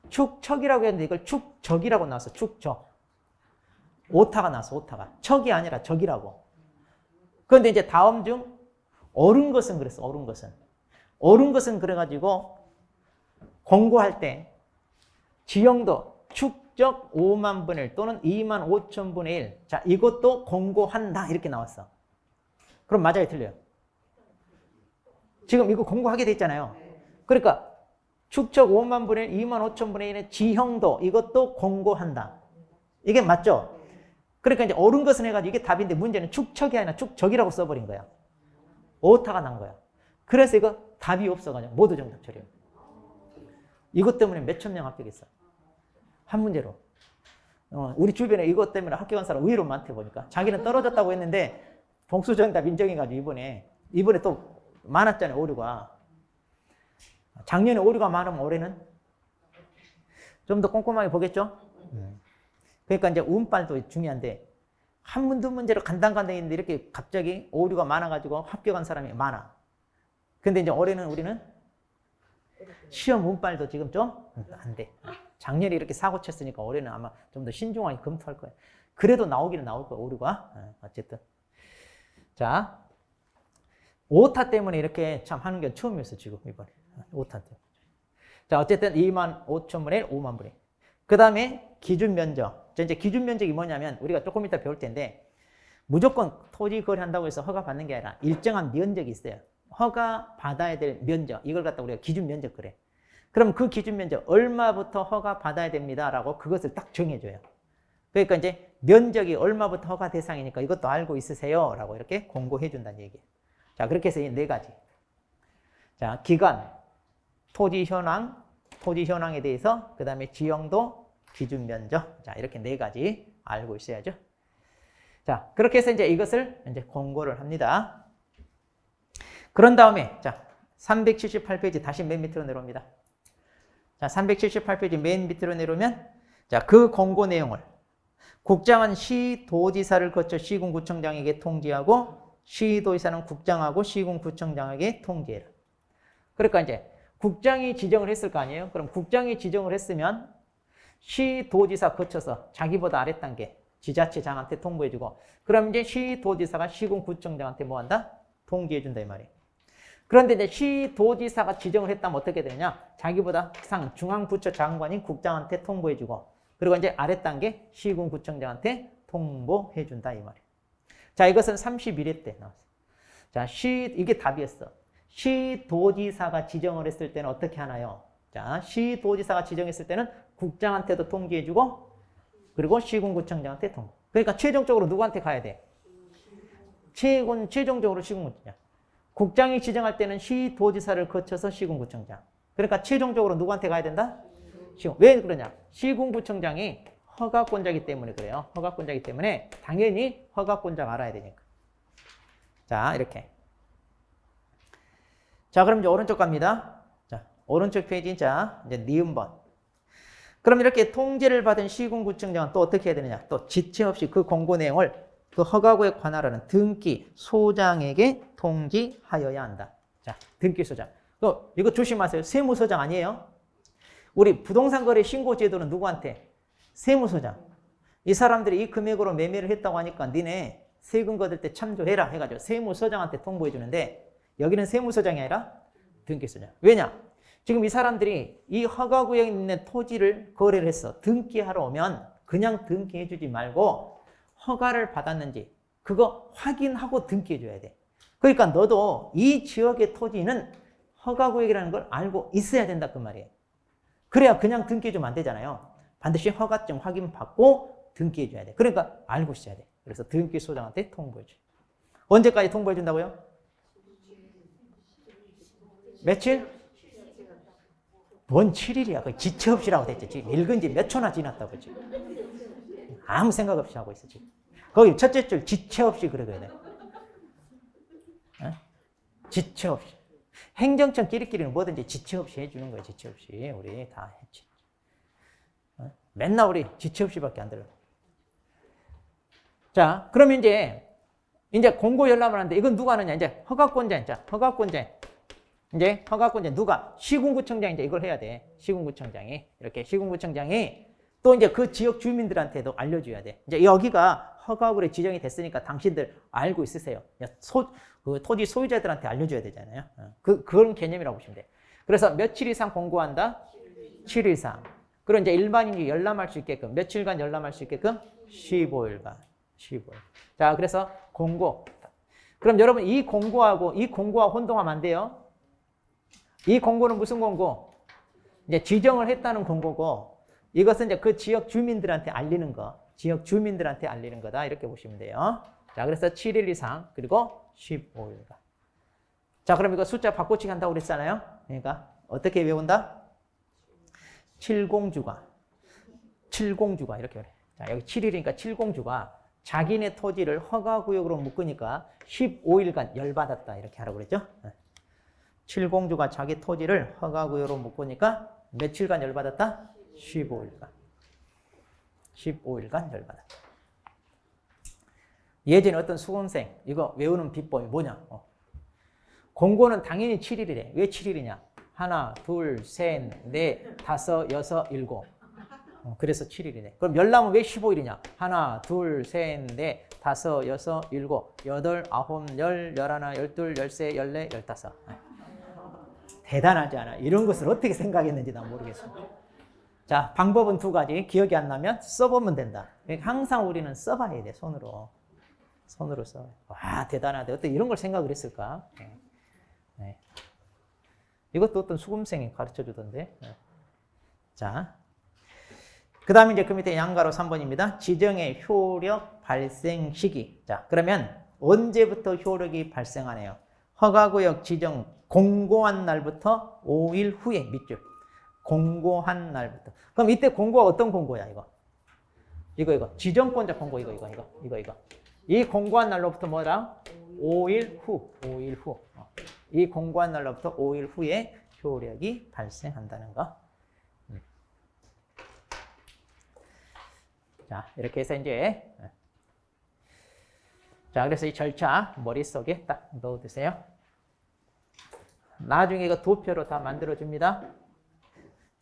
축척이라고 했는데 이걸 축적이라고 나왔어. 축적. 오타가 나왔어. 오타가. 척이 아니라 적이라고. 그런데 이제 다음 중 옳은 것은 그랬어. 옳은 것은. 옳은 것은 그래가지고 공고할 때 지형도 축적 5만 분의 1 또는 2만 5천 분의 1. 자, 이것도 공고한다. 이렇게 나왔어. 그럼 맞아요? 틀려요? 지금 이거 공고하게 돼 있잖아요. 그러니까 축적 5만 분의 1, 2만 5천 분의 1의 지형도 이것도 공고한다. 이게 맞죠? 그러니까 이제 옳은 것은 해가지고 이게 답인데 문제는 축척이 아니라 축적이라고 써버린 거야. 오타가 난 거야. 그래서 이거 답이 없어가지고 모두 정답 처리해요. 이것 때문에 몇천 명 합격했어. 한 문제로. 우리 주변에 이것 때문에 합격한 사람 의외로 많대 보니까. 자기는 떨어졌다고 했는데 봉수 정답 인정해가지고 이번에 또 많았잖아요. 오류가. 작년에 오류가 많으면 올해는 좀 더 꼼꼼하게 보겠죠? 그러니까 이제 운빨도 중요한데 한 문, 두 문제로 간당간당했는데 이렇게 갑자기 오류가 많아가지고 합격한 사람이 많아. 근데 이제 올해는 우리는 시험 운빨도 지금 좀 안 돼. 작년에 이렇게 사고 쳤으니까 올해는 아마 좀 더 신중하게 검토할 거예요. 그래도 나오기는 나올 거야, 오류가. 어쨌든. 자, 오타 때문에 이렇게 참 하는 게 처음이었어, 지금 이번에. 오타 때문에. 자, 어쨌든 2만 5천 분의 1, 5만 분의 1. 그 다음에 기준 면적. 이제 기준 면적이 뭐냐면 우리가 조금 이따 배울 텐데 무조건 토지 거래한다고 해서 허가 받는 게 아니라 일정한 면적이 있어요. 허가 받아야 될 면적. 이걸 갖다 우리가 기준 면적 그래. 그럼 그 기준 면적 얼마부터 허가 받아야 됩니다라고 그것을 딱 정해줘요. 그러니까 이제 면적이 얼마부터 허가 대상이니까 이것도 알고 있으세요라고 이렇게 공고해 준다는 얘기예요. 자, 그렇게 해서 이 네 가지. 자, 기간, 토지 현황에 대해서, 그 다음에 지형도, 기준 면적. 자, 이렇게 네 가지 알고 있어야죠. 자, 그렇게 해서 이제 이것을 이제 공고를 합니다. 그런 다음에, 자, 378페이지 다시 맨 밑으로 내려옵니다. 자, 378페이지 맨 밑으로 내려오면, 자, 그 공고 내용을 국장은 시도지사를 거쳐 시군구청장에게 통지하고, 시도지사는 국장하고 시군구청장에게 통지해라. 그러니까 이제 국장이 지정을 했을 거 아니에요? 그럼 국장이 지정을 했으면 시도지사 거쳐서 자기보다 아랫단계 지자체장한테 통보해주고, 그럼 이제 시도지사가 시군구청장한테 뭐 한다? 통지해준다 이 말이에요. 그런데 이제 시도지사가 지정을 했다면 어떻게 되느냐? 자기보다 상 중앙부처 장관인 국장한테 통보해주고, 그리고 이제 아랫단계 시군구청장한테 통보해준다 이 말이에요. 자, 이것은 31회 때 나왔어요. 자, 이게 답이었어. 시도지사가 지정을 했을 때는 어떻게 하나요? 자, 시도지사가 지정했을 때는 국장한테도 통지해주고, 그리고 시군구청장한테 통보. 그러니까 최종적으로 누구한테 가야 돼? 최종적으로 시군구청장. 국장이 지정할 때는 시도지사를 거쳐서 시군구청장. 그러니까 최종적으로 누구한테 가야 된다? 왜 그러냐? 시군구청장이 허가권자이기 때문에 그래요. 허가권자이기 때문에 당연히 허가권자가 알아야 되니까. 자, 이렇게. 자, 그럼 이제 오른쪽 갑니다. 자, 오른쪽 페이지, 자, 이제 니은번. 그럼 이렇게 통지를 받은 시군구청장은 또 어떻게 해야 되느냐? 또 지체 없이 그 공고 내용을 그 허가구에 관할하는 등기 소장에게 통지하여야 한다. 자, 등기 소장. 이거 조심하세요. 세무소장 아니에요? 우리 부동산 거래 신고 제도는 누구한테? 세무소장. 이 사람들이 이 금액으로 매매를 했다고 하니까 니네 세금 거둘 때 참조해라 해가지고 세무소장한테 통보해 주는데, 여기는 세무소장이 아니라 등기소장. 왜냐? 지금 이 사람들이 이 허가구역에 있는 토지를 거래를 했어. 등기하러 오면 그냥 등기해 주지 말고 허가를 받았는지 그거 확인하고 등기해 줘야 돼. 그러니까 너도 이 지역의 토지는 허가구역이라는 걸 알고 있어야 된다 그 말이에요. 그래야 그냥 등기해 주면 안 되잖아요. 반드시 허가증 확인받고 등기해줘야 돼. 그러니까 알고 있어야 돼. 그래서 등기소장한테 통보해줘. 언제까지 통보해준다고요? 며칠? 뭔 7일이야. 그 지체 없이라고 됐지. 지금 읽은 지 몇 초나 지났다고 지금. 아무 생각 없이 하고 있어 지금. 거기 첫째 줄 지체 없이 그래야 돼. 어? 지체 없이. 행정청 끼리끼리는 뭐든지 지체 없이 해주는 거야. 지체 없이. 우리 다 했지. 어? 맨날 우리 지체 없이밖에 안 들어. 자, 그러면 이제 공고 열람을 하는데 이건 누가 하느냐? 이제 허가권자, 이제 허가권자 누가? 시군구청장이 이제 이걸 해야 돼. 시군구청장이. 이렇게 시군구청장이 또 이제 그 지역 주민들한테도 알려줘야 돼. 이제 여기가 허가구에 지정이 됐으니까 당신들 알고 있으세요. 그 토지 소유자들한테 알려줘야 되잖아요. 그런 개념이라고 보시면 돼. 그래서 며칠 이상 공고한다? 7일 이상. 그리고 이제 일반인이 열람할 수 있게끔 며칠간 열람할 수 있게끔 15일간. 15일. 자, 그래서 공고. 그럼 여러분 이 공고와 혼동하면 안 돼요. 이 공고는 무슨 공고? 이제 지정을 했다는 공고고 이것은 이제 그 지역 주민들한테 알리는 거. 지역 주민들한테 알리는 거다. 이렇게 보시면 돼요. 자, 그래서 7일 이상 그리고 15일간. 자, 그럼 이거 숫자 바꿔치기 한다고 그랬잖아요. 그러니까 어떻게 외운다? 70주가 이렇게 그래. 자, 여기 7일이니까 70주가 자기네 토지를 허가구역으로 묶으니까 15일간 열받았다. 이렇게 하라고 그랬죠. 70주가 자기 토지를 허가구역으로 묶으니까 며칠간 열받았다? 15일간. 15일간 열받았다. 예전에 어떤 수험생 이거 외우는 비법이 뭐냐? 공고는 당연히 7일이래. 왜 7일이냐? 하나, 둘, 셋, 넷, 다섯, 여섯, 일곱. 그래서 7일이네. 그럼 열람은 왜 15일이냐? 하나, 둘, 셋, 넷, 다섯, 여섯, 일곱, 여덟, 아홉, 열, 열하나, 열둘, 열세, 열네, 열다섯. 대단하지 않아? 이런 것을 어떻게 생각했는지 난 모르겠어. 자, 방법은 두 가지. 기억이 안 나면 써보면 된다. 항상 우리는 써봐야 돼, 손으로. 손으로 써. 와, 대단하다. 어떻게 이런 걸 생각을 했을까? 네. 이것도 어떤 수험생이 가르쳐 주던데. 네. 자. 그 다음에 이제 그 밑에 양가로 3번입니다. 지정의 효력 발생 시기. 자, 그러면 언제부터 효력이 발생하네요? 허가구역 지정 공고한 날부터 5일 후에 밑줄. 공고한 날부터. 그럼 이때 공고가 어떤 공고야, 이거? 이거. 지정권자 공고, 이거. 이 공고한 날로부터 뭐라? 5일 후. 이 공고한 날로부터 5일 후에 효력이 발생한다는 거. 자, 이렇게 해서 이제. 자, 그래서 이 절차 머릿속에 딱 넣어두세요. 나중에 이거 도표로 다 만들어줍니다.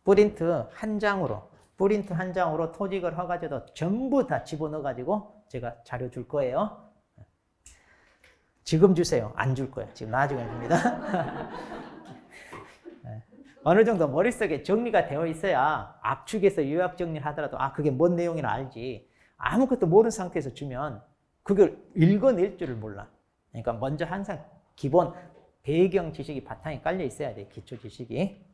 프린트 한 장으로 토지걸 허가제도 전부 다 집어넣어가지고 제가 자료 줄 거예요. 지금 주세요. 안 줄 거예요. 지금 나중에 줍니다. 어느 정도 머릿속에 정리가 되어 있어야 압축해서 요약 정리를 하더라도 그게 뭔 내용이라 알지. 아무것도 모르는 상태에서 주면 그걸 읽어낼 줄을 몰라. 그러니까 먼저 항상 기본 배경 지식이 바탕에 깔려 있어야 돼. 기초 지식이.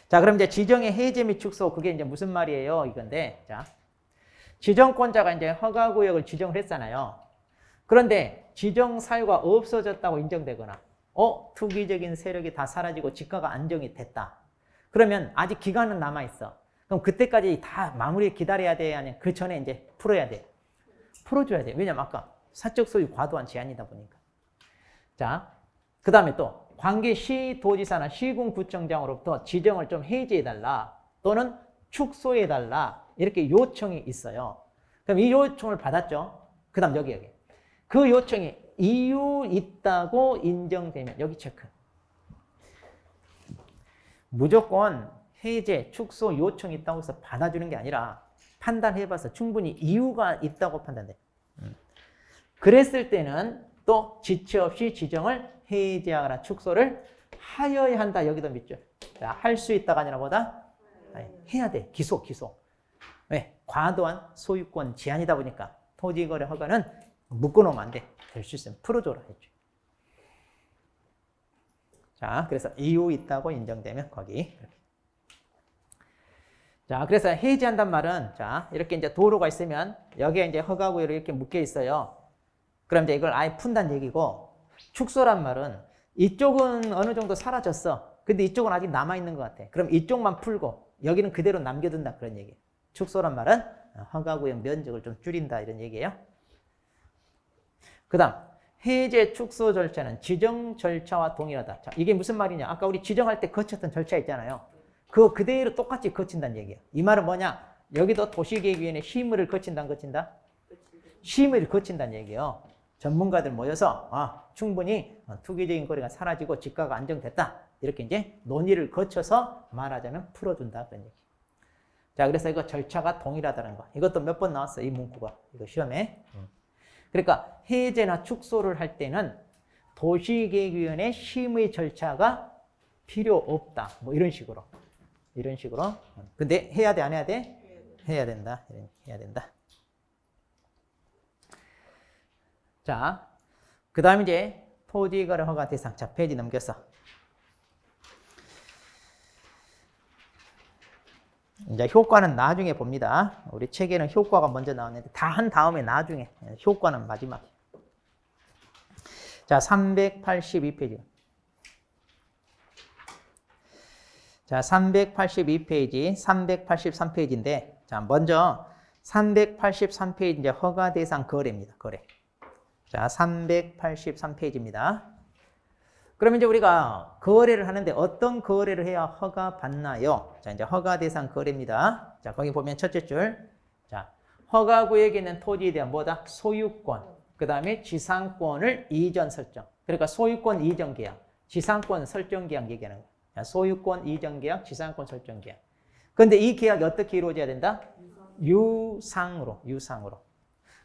자, 그럼 이제 지정의 해제 및 축소, 그게 이제 무슨 말이에요? 이건데, 자, 지정권자가 이제 허가구역을 지정을 했잖아요. 그런데 지정 사유가 없어졌다고 인정되거나, 투기적인 세력이 다 사라지고 지가가 안정이 됐다. 그러면 아직 기간은 남아있어. 그럼 그때까지 다 마무리 기다려야 돼? 아니면 그 전에 이제 풀어야 돼? 풀어줘야 돼. 왜냐면 아까 사적 소유 과도한 제한이다 보니까. 자, 그 다음에 또 관계 시도지사나 시군구청장으로부터 지정을 좀 해제해달라 또는 축소해달라 이렇게 요청이 있어요. 그럼 이 요청을 받았죠. 그 다음 여기. 그 요청이 이유 있다고 인정되면 여기 체크. 무조건 해제, 축소 요청이 있다고 해서 받아주는 게 아니라 판단해봐서 충분히 이유가 있다고 판단돼. 그랬을 때는 또 지체 없이 지정을 해제하거나 축소를 하여야 한다. 여기도 밑줄. 할 수 있다가 아니라 뭐다? 해야 돼. 기소. 왜? 과도한 소유권 제한이다 보니까 토지거래 허가는 묶어놓으면 안 돼. 될 수 있으면 풀어줘라 했죠. 자, 그래서 이유 있다고 인정되면 거기. 자, 그래서 해지한단 말은, 자, 이렇게 이제 도로가 있으면 여기에 이제 허가구역이 이렇게 묶여 있어요. 그럼 이제 이걸 아예 푼다는 얘기고, 축소란 말은 이쪽은 어느 정도 사라졌어. 근데 이쪽은 아직 남아있는 것 같아. 그럼 이쪽만 풀고 여기는 그대로 남겨둔다. 그런 얘기예요. 축소란 말은 허가구역 면적을 좀 줄인다. 이런 얘기예요. 그 다음, 해제 축소 절차는 지정 절차와 동일하다. 자, 이게 무슨 말이냐? 아까 우리 지정할 때 거쳤던 절차 있잖아요. 그거 그대로 똑같이 거친다는 얘기예요. 이 말은 뭐냐? 여기도 도시계획위원회 심의를 거친다, 안 거친다? 심의를 거친다는 얘기예요. 전문가들 모여서 충분히 투기적인 거래가 사라지고 집가가 안정됐다. 이렇게 이제 논의를 거쳐서 말하자면 풀어준다. 그런 얘기. 자, 그래서 이거 절차가 동일하다는 거. 이것도 몇 번 나왔어, 이 문구가. 이거 시험에. 그러니까 해제나 축소를 할 때는 도시계획위원회 심의 절차가 필요 없다. 뭐 이런 식으로. 이런 식으로. 근데 해야 돼, 안 해야 돼? 해야 된다. 해야 된다. 자, 그 다음 이제 토지거래 허가 대상. 자, 페이지 넘겼어. 이제 효과는 나중에 봅니다. 우리 책에는 효과가 먼저 나왔는데 다 한 다음에 나중에. 효과는 마지막에. 자, 382페이지. 자, 382페이지, 383페이지인데, 자, 먼저 383페이지 이제 허가 대상 거래입니다. 거래. 자, 383페이지입니다. 그럼 이제 우리가 거래를 하는데 어떤 거래를 해야 허가 받나요? 자, 이제 허가 대상 거래입니다. 자, 거기 보면 첫째 줄. 자, 허가 구역에 있는 토지에 대한 뭐다? 소유권. 그 다음에 지상권을 이전 설정. 그러니까 소유권 이전 계약, 지상권 설정 계약 얘기하는 거예요. 자, 소유권 이전 계약, 지상권 설정 계약. 그런데 이 계약이 어떻게 이루어져야 된다? 유상으로.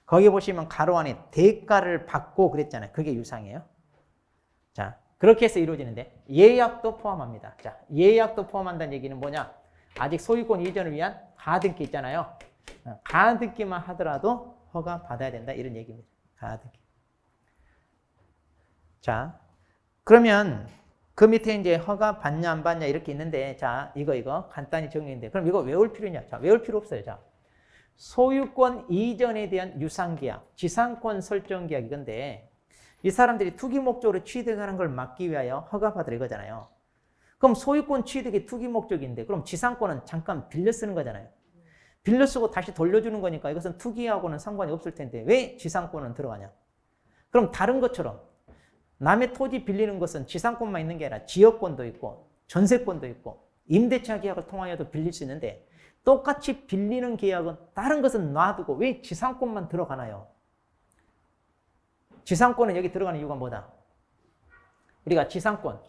거기 보시면 가로 안에 대가를 받고 그랬잖아요. 그게 유상이에요. 자, 그렇게 해서 이루어지는데 예약도 포함합니다. 자, 예약도 포함한다는 얘기는 뭐냐? 아직 소유권 이전을 위한 가등기 있잖아요. 가등기만 하더라도 허가 받아야 된다. 이런 얘기입니다. 가등기. 자, 그러면 그 밑에 이제 허가 받냐 안 받냐 이렇게 있는데, 자, 이거 간단히 정리했는데, 그럼 이거 외울 필요 있냐? 자, 외울 필요 없어요. 자, 소유권 이전에 대한 유상계약, 지상권 설정계약 이건데, 이 사람들이 투기 목적으로 취득하는 걸 막기 위하여 허가받으라 이거잖아요. 그럼 소유권 취득이 투기 목적인데, 그럼 지상권은 잠깐 빌려 쓰는 거잖아요. 빌려 쓰고 다시 돌려주는 거니까 이것은 투기하고는 상관이 없을 텐데 왜 지상권은 들어가냐? 그럼 다른 것처럼 남의 토지 빌리는 것은 지상권만 있는 게 아니라 지역권도 있고 전세권도 있고 임대차 계약을 통하여도 빌릴 수 있는데, 똑같이 빌리는 계약은 다른 것은 놔두고 왜 지상권만 들어가나요? 지상권은 여기 들어가는 이유가 뭐다? 우리가 지상권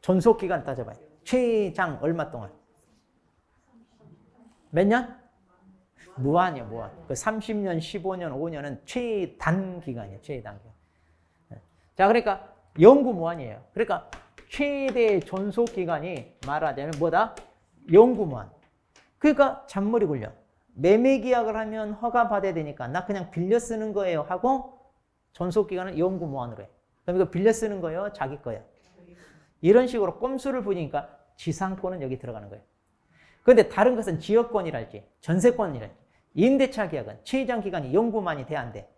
존속기간 따져봐요. 최장 얼마 동안? 몇 년? 무한이요, 무한. 그 30년, 15년, 5년은 최단 기간이에요. 최단 기간. 자, 그러니까 영구 무한이에요. 그러니까 최대 존속 기간이 말하자면 뭐다? 영구 무한. 그러니까 잔머리 굴려. 매매 계약을 하면 허가 받아야 되니까 나 그냥 빌려 쓰는 거예요 하고 존속 기간은 영구 무한으로 해. 그럼 이거 빌려 쓰는 거예요? 자기 거예요? 이런 식으로 꼼수를 부리니까 지상권은 여기 들어가는 거예요. 그런데 다른 것은 지역권이랄지 전세권이랄지 임대차 계약은 최장 기간이 영구만이 돼야 안 돼.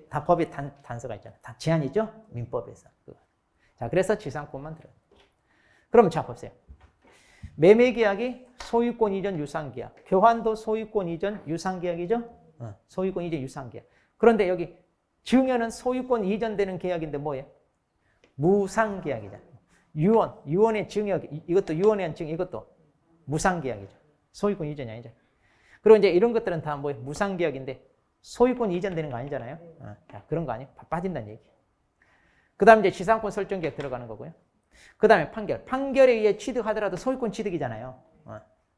다 법에 단서가 있잖아요. 다 제한이죠? 민법에서. 자, 그래서 지상권만 들어요. 그럼 자, 보세요. 매매 계약이 소유권 이전 유상 계약. 교환도 소유권 이전 유상 계약이죠? 소유권 이전 유상 계약. 그런데 여기 증여는 소유권 이전되는 계약인데 뭐예요? 무상 계약이잖아요. 유언의 증여, 이것도 유언의 한 증여, 이것도 무상 계약이죠. 소유권 이전이 아니죠. 그리고 이제 이런 것들은 다 뭐예요? 무상 계약인데 소유권 이전되는 거 아니잖아요. 자, 그런 거 아니에요. 빠진다는 얘기. 그 다음에 이제 지상권 설정 계약 들어가는 거고요. 그 다음에 판결에 의해 취득하더라도 소유권 취득이잖아요.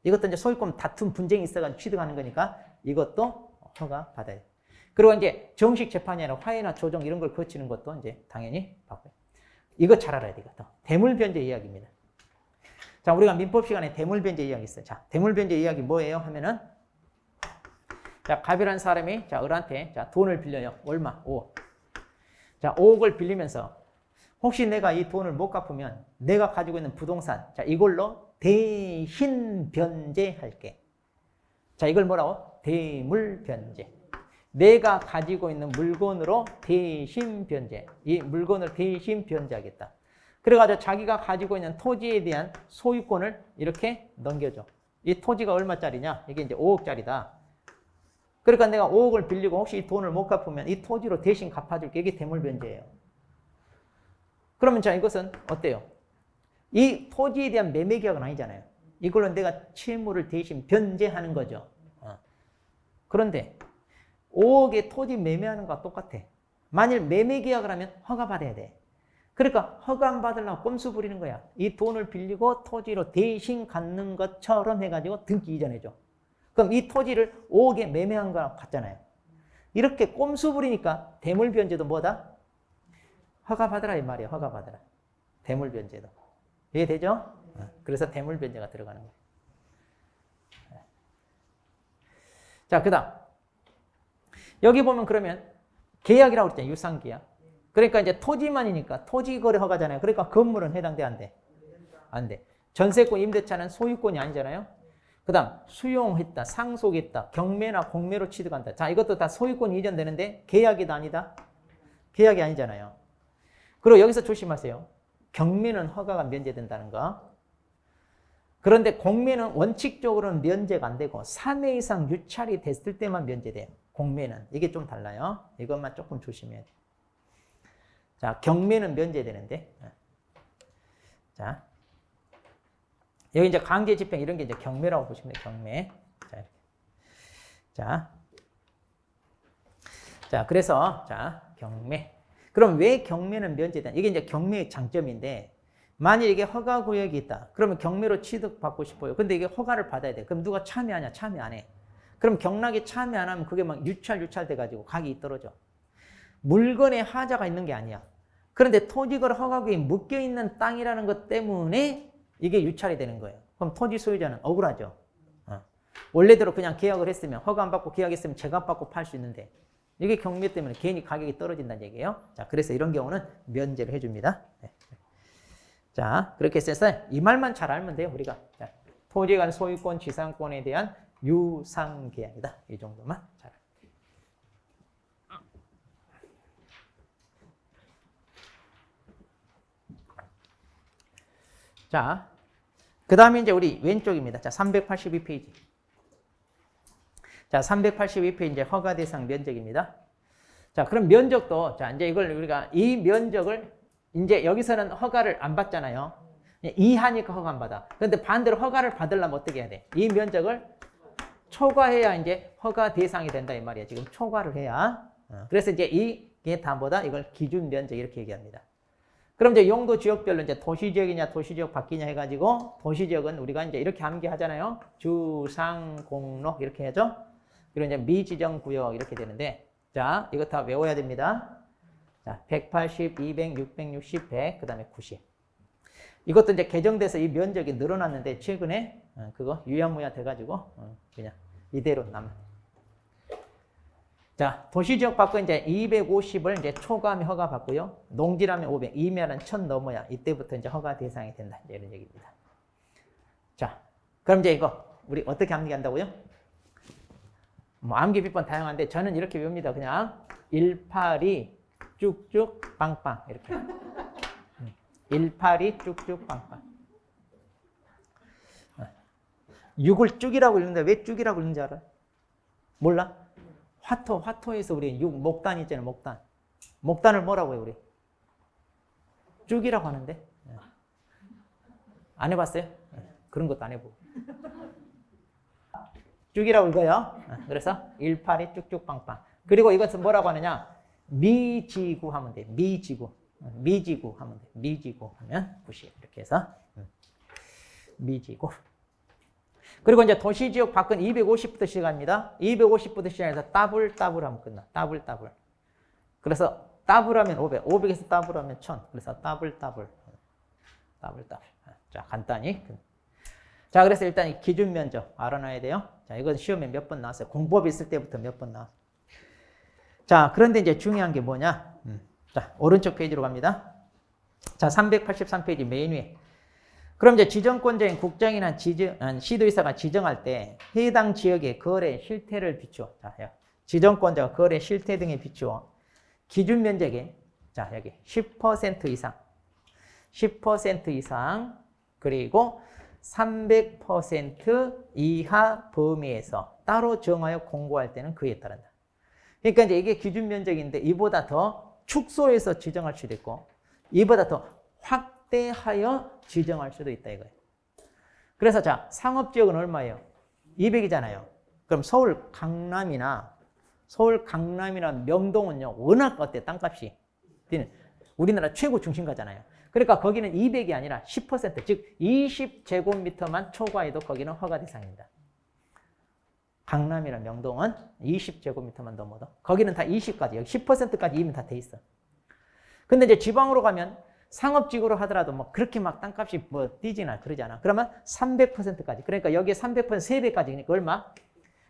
이것도 이제 소유권 다툼 분쟁이 있어가지고 취득하는 거니까 이것도 허가 받아야 돼요. 그리고 이제 정식 재판이 아니라 화해나 조정 이런 걸 거치는 것도 이제 당연히 받고요. 이거 잘 알아야 되겠다. 대물변제 이야기입니다. 자, 우리가 민법 시간에 대물변제 이야기 있어요. 자, 대물변제 이야기 뭐예요? 하면은, 자, 갑이라는 사람이, 자, 을한테, 자, 돈을 빌려요. 얼마? 5억. 자, 5억을 빌리면서, 혹시 내가 이 돈을 못 갚으면 내가 가지고 있는 부동산, 자, 이걸로 대신 변제할게. 자, 이걸 뭐라고? 대물 변제. 내가 가지고 있는 물건으로 대신 변제. 이 물건을 대신 변제하겠다. 그래가지고 자기가 가지고 있는 토지에 대한 소유권을 이렇게 넘겨줘. 이 토지가 얼마짜리냐? 이게 이제 5억짜리다. 그러니까 내가 5억을 빌리고 혹시 이 돈을 못 갚으면 이 토지로 대신 갚아줄게. 이게 대물 변제예요. 그러면 자, 이것은 어때요? 이 토지에 대한 매매 계약은 아니잖아요. 이걸로 내가 채무를 대신 변제하는 거죠. 그런데 5억의 토지 매매하는 거와 똑같아. 만일 매매 계약을 하면 허가 받아야 돼. 그러니까 허가 안 받으려고 꼼수 부리는 거야. 이 돈을 빌리고 토지로 대신 갖는 것처럼 해가지고 등기 이전해줘. 그럼 이 토지를 5억에 매매한 거랑 같잖아요. 이렇게 꼼수 부리니까 대물 변제도 뭐다? 허가 받으라 이 말이야. 허가 받으라. 대물 변제도. 이해되죠? 그래서 대물 변제가 들어가는 거예요. 자, 그 다음. 여기 보면 그러면 계약이라고 그랬잖아요. 유상계약. 그러니까 이제 토지만이니까 토지 거래 허가잖아요. 그러니까 건물은 해당돼, 안 돼? 안 돼. 전세권, 임대차는 소유권이 아니잖아요. 그 다음 수용했다, 상속했다, 경매나 공매로 취득한다. 자, 이것도 다 소유권이 이전되는데 계약이다, 아니다? 계약이 아니잖아요. 그리고 여기서 조심하세요. 경매는 허가가 면제된다는 거. 그런데 공매는 원칙적으로는 면제가 안 되고 3회 이상 유찰이 됐을 때만 면제돼요. 공매는. 이게 좀 달라요. 이것만 조금 조심해야 돼요. 자, 경매는 면제되는데. 자, 여기 이제 강제 집행 이런 게 이제 경매라고 보시면 돼요. 경매. 자, 그래서 경매. 그럼 왜 경매는 면제되냐? 이게 이제 경매의 장점인데, 만일 이게 허가 구역이 있다. 그러면 경매로 취득받고 싶어요. 근데 이게 허가를 받아야 돼. 그럼 누가 참여하냐? 참여 안 해. 그럼 경락에 참여 안 하면 그게 막 유찰 돼가지고 가격이 떨어져. 물건에 하자가 있는 게 아니야. 그런데 토지거래 허가구역에 묶여있는 땅이라는 것 때문에 이게 유찰이 되는 거예요. 그럼 토지 소유자는 억울하죠. 원래대로 그냥 계약을 했으면, 허가 안 받고 계약했으면 제값 받고 팔 수 있는데 이게 경매 때문에 괜히 가격이 떨어진다는 얘기예요. 자, 그래서 이런 경우는 면제를 해줍니다. 네. 자, 그렇게 해서 이 말만 잘 알면 돼요, 우리가. 자, 토지에 관한 소유권, 지상권에 대한 유상계약이다. 이 정도만 잘 알면 돼요. 자, 그 다음에 이제 우리 왼쪽입니다. 자, 382페이지. 자, 382페이지 이제 허가 대상 면적입니다. 자, 그럼 면적도, 자, 이제 이걸 우리가 이 면적을 이제 여기서는 허가를 안 받잖아요. 이하니까 허가 안 받아. 그런데 반대로 허가를 받으려면 어떻게 해야 돼? 이 면적을 초과해야 이제 허가 대상이 된다 이 말이야. 지금 초과를 해야. 그래서 이제 이게 다 뭐다? 이걸 기준 면적 이렇게 얘기합니다. 그럼 이제 용도 지역별로 이제 도시지역이냐 도시지역 바뀌냐 해가지고 도시지역은 우리가 이제 이렇게 암기하잖아요. 주, 상, 공로 이렇게 하죠. 그리고 이제 미지정 구역 이렇게 되는데, 자, 이거 다 외워야 됩니다. 자, 180, 200, 660, 100, 그 다음에 90. 이것도 이제 개정돼서 이 면적이 늘어났는데 최근에 그거 유야무야 돼가지고 그냥 이대로 남아. 자, 도시지역 밖은 이제 250을 이제 초과하면 허가 받고요. 농지라면 500, 이면은 1000 넘어야 이때부터 이제 허가 대상이 된다. 이제 이런 얘기입니다. 자, 그럼 이제 이거 우리 어떻게 암기한다고요? 뭐 암기 비법 다양한데 저는 이렇게 외웁니다. 그냥 182 쭉쭉 빵빵 이렇게. 182 쭉쭉 빵빵. 6을 쭉이라고 읽는데 왜 쭉이라고 읽는지 알아? 몰라? 화토에서 우리 6 목단 있잖아요. 목단. 목단을 뭐라고 해요, 우리? 쭉이라고 하는데. 안 해봤어요? 그런 것도 안 해보고. 쭉이라고 읽어요. 그래서 182 쭉쭉 빵빵. 그리고 이것은 뭐라고 하느냐? 미지구 하면 돼. 미지구. 미지구 하면 돼. 미지구 하면 90. 이렇게 해서 미지구. 그리고 이제 도시지역 밖은 250부터 시작합니다. 250부터 시작해서 더블 하면 끝나. 더블. 그래서 더블하면 500, 500에서 더블하면 1000. 그래서 더블. 자, 간단히. 자, 그래서 일단 이 기준 면적 알아놔야 돼요. 자, 이건 시험에 몇 번 나왔어요. 공법 있을 때부터 몇 번 나왔어요. 자, 그런데 이제 중요한 게 뭐냐? 자, 오른쪽 페이지로 갑니다. 자, 383페이지 메인 위에. 그럼 이제 지정권자인 국장이나 시도의사가 지정할 때 해당 지역의 거래 실태를 비추어. 자, 지정권자가 거래 실태 등에 비추어 기준 면적의 자, 여기 10% 이상. 10% 이상 그리고 300% 이하 범위에서 따로 정하여 공고할 때는 그에 따른다. 그러니까 이제 이게 기준 면적인데 이보다 더 축소해서 지정할 수도 있고 이보다 더 확대하여 지정할 수도 있다 이거예요. 그래서 자, 상업지역은 얼마예요? 200이잖아요. 그럼 서울 강남이나 명동은요 워낙 어때 땅값이 우리나라 최고 중심가잖아요. 그러니까 거기는 200이 아니라 10%, 즉 20제곱미터만 초과해도 거기는 허가 대상입니다. 강남이나 명동은 20제곱미터만 넘어도 거기는 다 20까지, 여기 10%까지 이미 다 돼 있어. 근데 이제 지방으로 가면 상업지구로 하더라도 뭐 그렇게 막 땅값이 뭐 뛰지나 그러잖아. 그러면 300%까지. 그러니까 여기에 300% 3배까지 그러니까 얼마?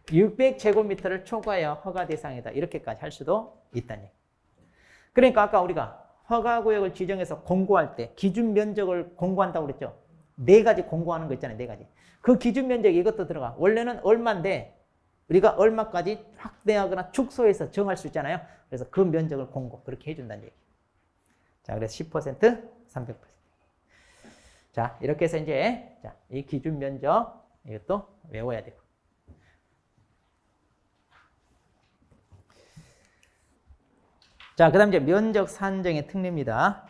600제곱미터를 초과해야 허가 대상이다. 이렇게까지 할 수도 있다니. 그러니까 아까 우리가 허가구역을 지정해서 공고할 때 기준 면적을 공고한다고 그랬죠. 4가지 공고하는 거 있잖아요. 4가지. 그 기준 면적 이것도 들어가. 원래는 얼마인데 우리가 얼마까지 확대하거나 축소해서 정할 수 있잖아요. 그래서 그 면적을 공고 그렇게 해준다는 얘기. 자, 그래서 10%, 300%. 자, 이렇게 해서 이제 자, 이 기준 면적 이것도 외워야 되고. 자, 그 다음 이제 면적 산정의 특례입니다.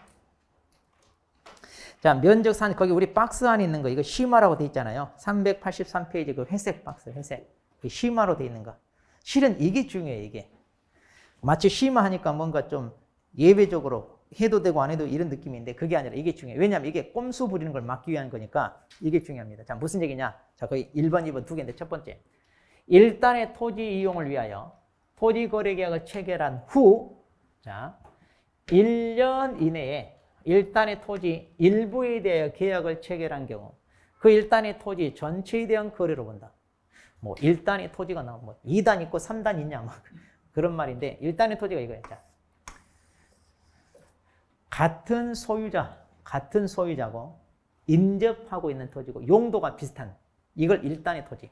자, 면적 산, 거기 우리 박스 안에 있는 거, 이거 심화라고 돼 있잖아요. 383페이지 그 회색 박스, 회색. 그 심화로 돼 있는 거. 실은 이게 중요해요, 이게. 마치 심화하니까 뭔가 좀 예외적으로 해도 되고 안 해도 이런 느낌인데 그게 아니라 이게 중요해요. 왜냐하면 이게 꼼수 부리는 걸 막기 위한 거니까 이게 중요합니다. 자, 무슨 얘기냐? 자, 거의 1번, 2번 두 개인데 첫 번째. 일단의 토지 이용을 위하여 토지 거래 계약을 체결한 후 자, 1년 이내에 일단의 토지 일부에 대하여 계약을 체결한 경우 그 일단의 토지 전체에 대한 거래로 본다. 뭐 1단의 토지가 나오면 뭐 2단 있고 3단 있냐 뭐 그런 말인데 1단의 토지가 이거예요. 자, 같은 소유자고 인접하고 있는 토지고 용도가 비슷한 이걸 1단의 토지.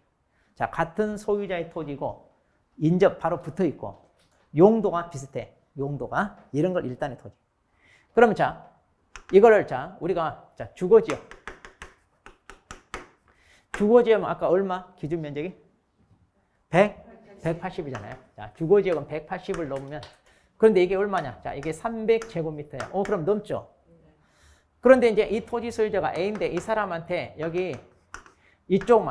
자, 같은 소유자의 토지고 인접 바로 붙어 있고 용도가 비슷해. 용도가 이런 걸 1단의 토지. 그러면 자, 이거를 자, 우리가 자, 주거지역. 주거지역은 아까 얼마? 기준 면적이 180이잖아요. 자, 주거지역은 180을 넘으면 그런데 이게 얼마냐? 자, 이게 300제곱미터야. 그럼 넘죠. 그런데 이제 이 토지 소유자가 A인데 이 사람한테 여기 이쪽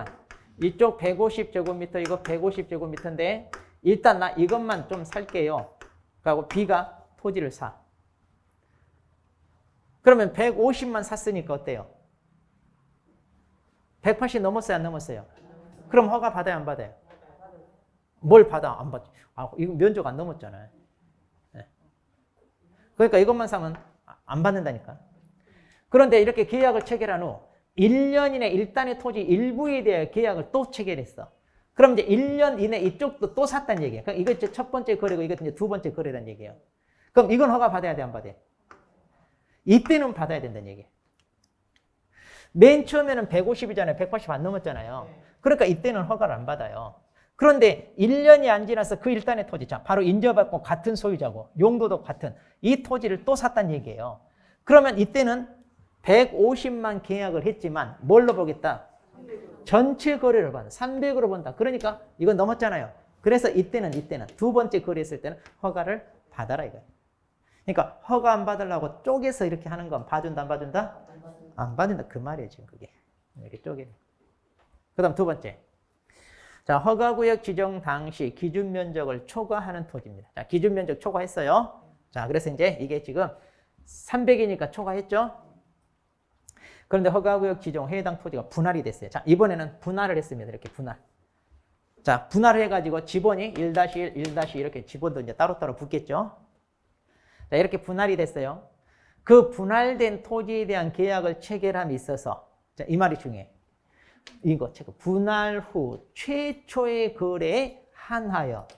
150제곱미터 이거 150제곱미터인데 일단 나 이것만 좀 살게요. 그리고 B가 토지를 사. 그러면 150만 샀으니까 어때요? 180 넘었어요, 안 넘었어요? 그럼 허가 받아요, 안 받아요? 뭘 받아? 안 받지. 아, 이거 면적 안 넘었잖아요. 네. 그러니까 이것만 사면 안 받는다니까. 그런데 이렇게 계약을 체결한 후 1년 이내 일단의 토지 일부에 대해 계약을 또 체결했어. 그럼 이제 1년 이내 이쪽도 또 샀다는 얘기예요. 그럼 이거 이제 첫 번째 거래고 이거 이제 두 번째 거래라는 얘기예요. 그럼 이건 허가 받아야 돼, 안 받아요? 이때는 받아야 된다는 얘기예요. 맨 처음에는 150이잖아요. 180 안 넘었잖아요. 그러니까 이때는 허가를 안 받아요. 그런데 1년이 안 지나서 그 일단의 토지, 자, 바로 인접받고 같은 소유자고 용도도 같은 이 토지를 또 샀다는 얘기예요. 그러면 이때는 150만 계약을 했지만 뭘로 보겠다? 전체 거래를 본다. 300으로 본다. 그러니까 이건 넘었잖아요. 그래서 이때는 두 번째 거래했을 때는 허가를 받아라 이거예요. 그러니까 허가 안 받으려고 쪼개서 이렇게 하는 건 봐준다, 안 봐준다? 안 받는다. 그 말이에요, 지금 그게. 이렇게 쪼개. 그 다음 두 번째. 자, 허가구역 지정 당시 기준 면적을 초과하는 토지입니다. 자, 기준 면적 초과했어요. 자, 그래서 이제 이게 지금 300이니까 초과했죠? 그런데 허가구역 지정 해당 토지가 분할이 됐어요. 자, 이번에는 분할을 했습니다. 이렇게 분할. 자, 분할을 해가지고 지번이 1-1, 1- 이렇게 지번도 이제 따로따로 붙겠죠? 자, 이렇게 분할이 됐어요. 그 분할된 토지에 대한 계약을 체결함에 있어서, 자, 이 말이 중요해. 이거 체크. 분할 후 최초의 거래에 한하여.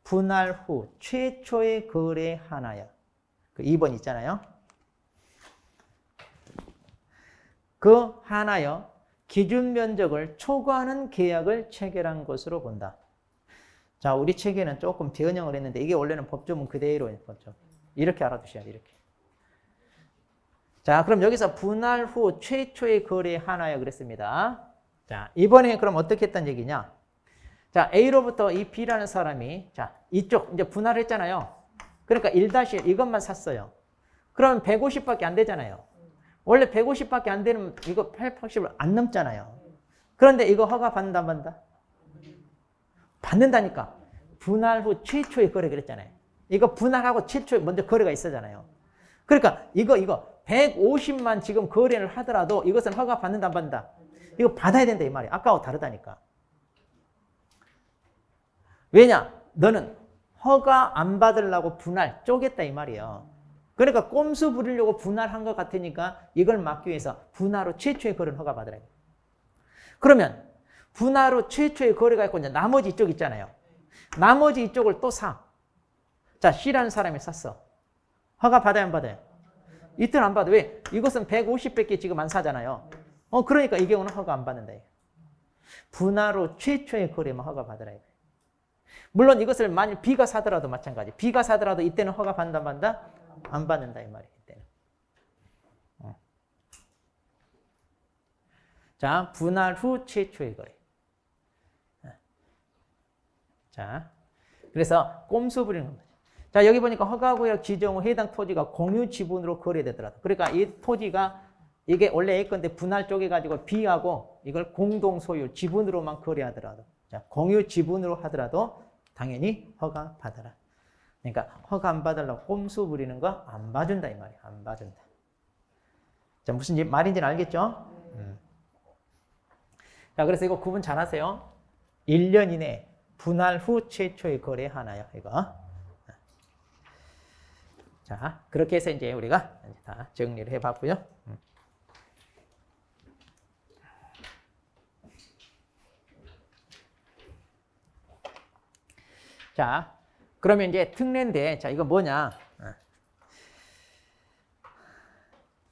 분할 후 최초의 거래에 한하여. 그 2번 있잖아요. 그 하나여 기준 면적을 초과하는 계약을 체결한 것으로 본다. 자, 우리 책에는 조금 변형을 했는데 이게 원래는 법조문 그대로예요. 법조. 이렇게 알아두셔야 돼요. 이렇게. 자, 그럼 여기서 분할 후 최초의 거래 하나여 그랬습니다. 자, 이번에 그럼 어떻게 했단 얘기냐? 자, A로부터 이 B라는 사람이 자, 이쪽 이제 분할했잖아요. 그러니까 1-1 이것만 샀어요. 그러면 150밖에 안 되잖아요. 원래 150밖에 안 되는 이거 880을 안 넘잖아요. 그런데 이거 허가 받는다 안 받는다? 받는다니까. 분할 후 최초의 거래 그랬잖아요. 이거 분할하고 최초에 먼저 거래가 있었잖아요. 그러니까 이거 150만 지금 거래를 하더라도 이것은 허가 받는다 안 받는다? 이거 받아야 된다 이 말이야. 아까하고 다르다니까. 왜냐? 너는 허가 안 받으려고 분할 쪼갰다 이 말이에요. 그러니까 꼼수 부리려고 분할한 것 같으니까 이걸 막기 위해서 분할 후 최초의 거래는 허가 받으라. 그러면 분할 후 최초의 거래가 있고 이제 나머지 이쪽 있잖아요. 나머지 이쪽을 또 사. 자, C라는 사람이 샀어. 허가 받아야 안 받아요? 이때는 안 받아. 왜? 이것은 150밖에 지금 안 사잖아요. 그러니까 이 경우는 허가 안 받는다. 분할 후 최초의 거래만 허가 받으라. 물론 이것을 만일 B가 사더라도 마찬가지. B가 사더라도 이때는 허가 받는다, 받는다? 안 받는다 이 말이에요. 이때는. 자, 분할 후 최초의 거래. 자, 그래서 꼼수 부리는 거죠. 자, 여기 보니까 허가구역 지정 후 해당 토지가 공유 지분으로 거래되더라도. 그러니까 이 토지가 이게 원래 A 건데 분할 쪼개가지고 B하고 이걸 공동 소유 지분으로만 거래하더라도. 자, 공유 지분으로 하더라도 당연히 허가 받아라. 그러니까 허가 안 받으려고 꼼수 부리는 거 안 봐준다 이 말이야. 안 봐준다. 자, 무슨 말인지는 알겠죠? 자, 그래서 이거 구분 잘 하세요. 1년 이내 분할 후 최초의 거래 하나요. 이거. 자, 그렇게 해서 이제 우리가 다 정리를 해봤고요. 자, 그러면 이제 특례인데, 자, 이거 뭐냐?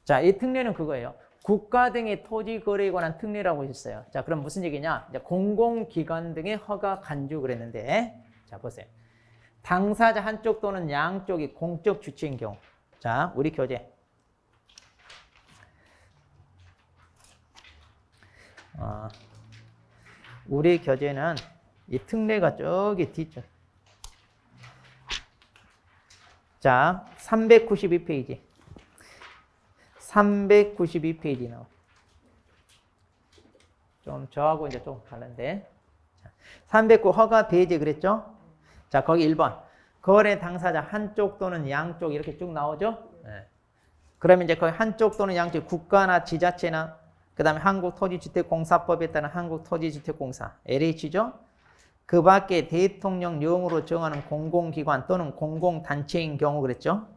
자, 이 특례는 그거예요. 국가 등의 토지 거래에 관한 특례라고 했어요. 자, 그럼 무슨 얘기냐? 이제 공공기관 등의 허가 간주 그랬는데, 자, 보세요. 당사자 한쪽 또는 양쪽이 공적 주체인 경우. 자, 우리 교재. 우리 교재는 이 특례가 저기 뒤쪽. 자, 392페이지. 392페이지 나와. 좀 저하고 이제 좀 다른데. 309 허가 배제 그랬죠? 자, 거기 1번. 거래 당사자 한쪽 또는 양쪽 이렇게 쭉 나오죠? 네. 그러면 이제 거기 한쪽 또는 양쪽 국가나 지자체나 그다음에 한국토지주택공사법에 따른 한국토지주택공사 LH죠? 그 밖에 대통령령으로 정하는 공공기관 또는 공공단체인 경우 그랬죠?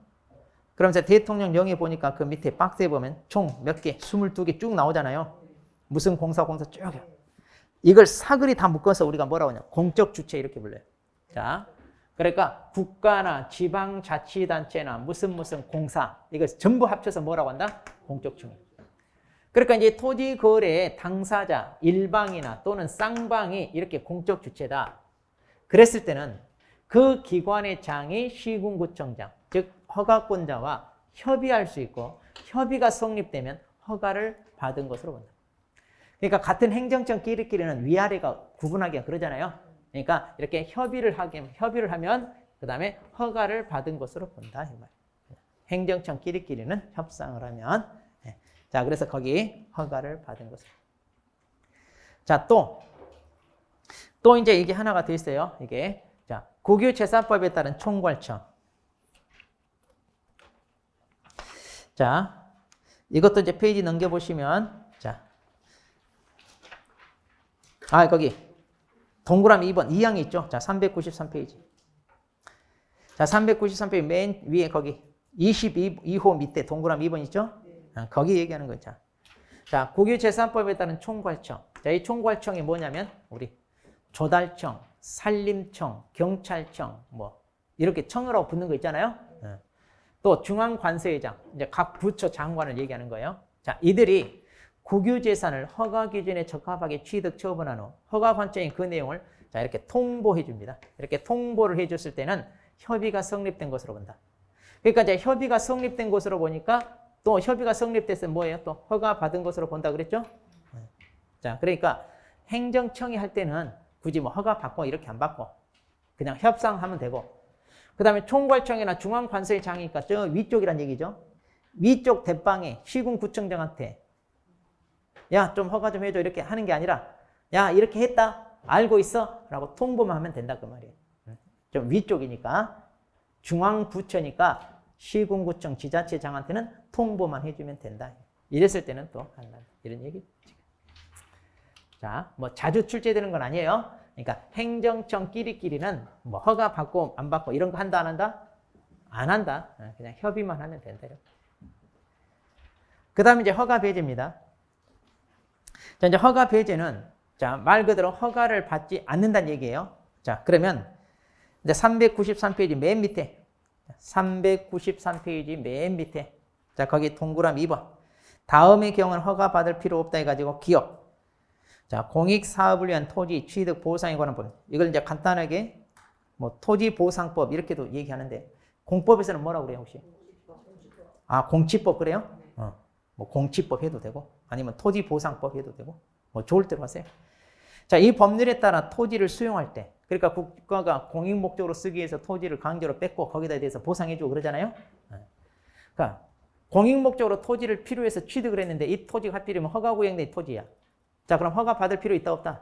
그러면서 대통령령에 보니까 그 밑에 박스에 보면 총 몇 개? 22개 쭉 나오잖아요. 무슨 공사 쭉. 이걸 사글이 다 묶어서 우리가 뭐라고 하냐? 공적 주체 이렇게 불러요. 자, 그러니까 국가나 지방자치단체나 무슨 공사 이걸 전부 합쳐서 뭐라고 한다? 공적 주체. 그러니까 이제 토지 거래의 당사자, 일방이나 또는 쌍방이 이렇게 공적 주체다. 그랬을 때는 그 기관의 장이 시군구청장, 즉 허가권자와 협의할 수 있고 협의가 성립되면 허가를 받은 것으로 본다. 그러니까 같은 행정청끼리는 위아래가 구분하기가 그러잖아요. 그러니까 이렇게 협의를 하면 그 다음에 허가를 받은 것으로 본다. 이 말이에요. 행정청끼리는 협상을 하면. 자, 그래서 거기 허가를 받은 것으로. 자, 또 이제 이게 하나가 더 있어요. 이게. 자, 국유재산법에 따른 총괄청. 자, 이것도 이제 페이지 넘겨보시면, 자. 거기. 동그라미 2번, 2항이 있죠? 자, 393페이지. 자, 393페이지 맨 위에 거기 22호 밑에 동그라미 2번 있죠? 거기 얘기하는 거죠. 자, 국유재산법에 따른 총괄청. 자, 이 총괄청이 뭐냐면, 우리 조달청, 산림청, 경찰청, 뭐, 이렇게 청으로 붙는 거 있잖아요? 또 중앙관세의장, 이제 각 부처 장관을 얘기하는 거예요. 자, 이들이 국유재산을 허가 기준에 적합하게 취득 처분한 후 허가 관청이 그 내용을 자 이렇게 통보해 줍니다. 이렇게 통보를 해줬을 때는 협의가 성립된 것으로 본다. 그러니까 이제 협의가 성립된 것으로 보니까 또 협의가 성립돼서 뭐예요? 또 허가 받은 것으로 본다 그랬죠? 자, 그러니까 행정청이 할 때는 굳이 뭐 허가 받고 이렇게 안 받고 그냥 협상하면 되고, 그 다음에 총괄청이나 중앙관서의 장이니까 저 위쪽이란 얘기죠. 위쪽 대방에 시군구청장한테 야, 좀 허가 좀 해줘 이렇게 하는 게 아니라 야, 이렇게 했다 알고 있어? 라고 통보만 하면 된다 그 말이에요. 좀 위쪽이니까 중앙부처니까 시군구청 지자체장한테는 통보만 해주면 된다. 이랬을 때는 또 한다. 이런 얘기. 자, 뭐 자주 출제되는 건 아니에요. 그러니까 행정청끼리끼리는 뭐 허가 받고 안 받고 이런 거 한다 안 한다? 안 한다. 그냥 협의만 하면 된다. 그 다음에 이제 허가 배제입니다. 자, 이제 허가 배제는 자, 말 그대로 허가를 받지 않는다는 얘기예요. 자, 그러면 이제 393페이지 맨 밑에 393페이지 맨 밑에 자, 거기 동그라미 2번 다음의 경우는 허가 받을 필요 없다 해가지고 기억. 자, 공익사업을 위한 토지 취득 보상에 관한 법. 이걸 이제 간단하게 뭐 토지보상법 이렇게도 얘기하는데 공법에서는 뭐라고 그래요 혹시? 아, 공치법 그래요? 뭐 공치법 해도 되고 아니면 토지보상법 해도 되고 뭐 좋을 대로 하세요. 자, 이 법률에 따라 토지를 수용할 때 그러니까 국가가 공익목적으로 쓰기 위해서 토지를 강제로 뺏고 거기다 대해서 보상해주고 그러잖아요. 그러니까 공익목적으로 토지를 필요해서 취득을 했는데 이 토지가 하필이면 허가구역내 토지야. 자, 그럼 허가 받을 필요 있다 없다?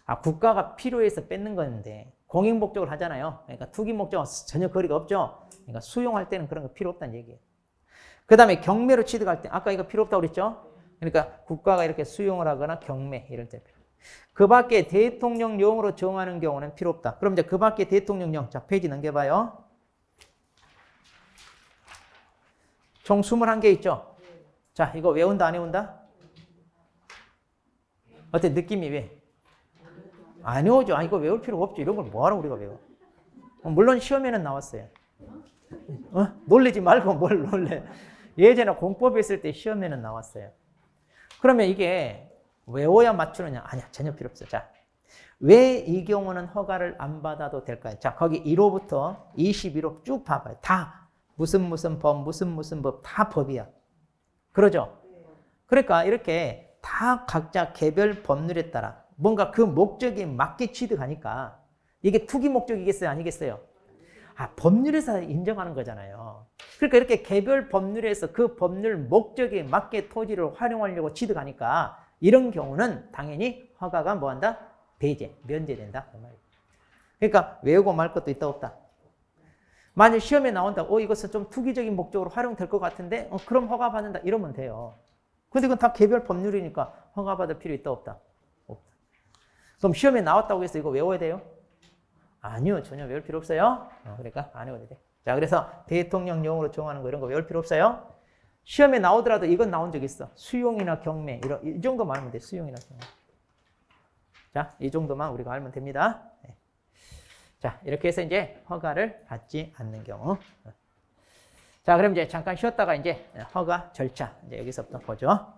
아, 국가가 필요해서 뺏는 건데 공익목적으로 하잖아요. 그러니까 투기목적은 전혀 거리가 없죠. 그러니까 수용할 때는 그런 거 필요 없다는 얘기예요. 그 다음에 경매로 취득할 때 아까 이거 필요 없다고 그랬죠? 그러니까 국가가 이렇게 수용을 하거나 경매 이럴 때 필요. 그 밖에 대통령령으로 정하는 경우는 필요 없다. 그럼 이제 그 밖에 대통령령. 자, 페이지 넘겨봐요. 총 21개 있죠? 자, 이거 외운다 안 외운다? 어때 느낌이 왜? 안 외우죠. 아, 이거 외울 필요가 없죠. 이런 걸 뭐하러 우리가 외워? 물론 시험에는 나왔어요. 놀래지 말고 뭘 놀래. 예전에 공법에 있을 때 시험에는 나왔어요. 그러면 이게 외워야 맞추느냐? 아니야, 전혀 필요 없어요. 자, 왜 이 경우는 허가를 안 받아도 될까요? 자, 거기 1호부터 21호 쭉 봐봐요. 다 무슨 법, 무슨 법, 다 법이야. 그러죠? 그러니까 이렇게 다 각자 개별 법률에 따라 뭔가 그 목적에 맞게 취득하니까 이게 투기 목적이겠어요? 아니겠어요? 아, 법률에서 인정하는 거잖아요. 그러니까 이렇게 개별 법률에서 그 법률 목적에 맞게 토지를 활용하려고 취득하니까 이런 경우는 당연히 허가가 뭐한다? 배제, 면제된다. 그러니까 외우고 말 것도 있다 없다. 만약 시험에 나온다. 이것은 좀 투기적인 목적으로 활용될 것 같은데 그럼 허가 받는다. 이러면 돼요. 근데 그건 다 개별 법률이니까 허가 받을 필요 있다 없다? 없다. 그럼 시험에 나왔다고 해서 이거 외워야 돼요? 아니요. 전혀 외울 필요 없어요. 그러니까 안 외워도 돼. 자, 그래서 대통령령으로 정하는 거 이런 거 외울 필요 없어요. 시험에 나오더라도 이건 나온 적 있어. 수용이나 경매 이 정도만 알면 돼. 수용이나 경매. 자, 이 정도만 우리가 알면 됩니다. 네. 자, 이렇게 해서 이제 허가를 받지 않는 경우. 자, 그럼 이제 잠깐 쉬었다가 이제 허가 절차 이제 여기서부터 보죠.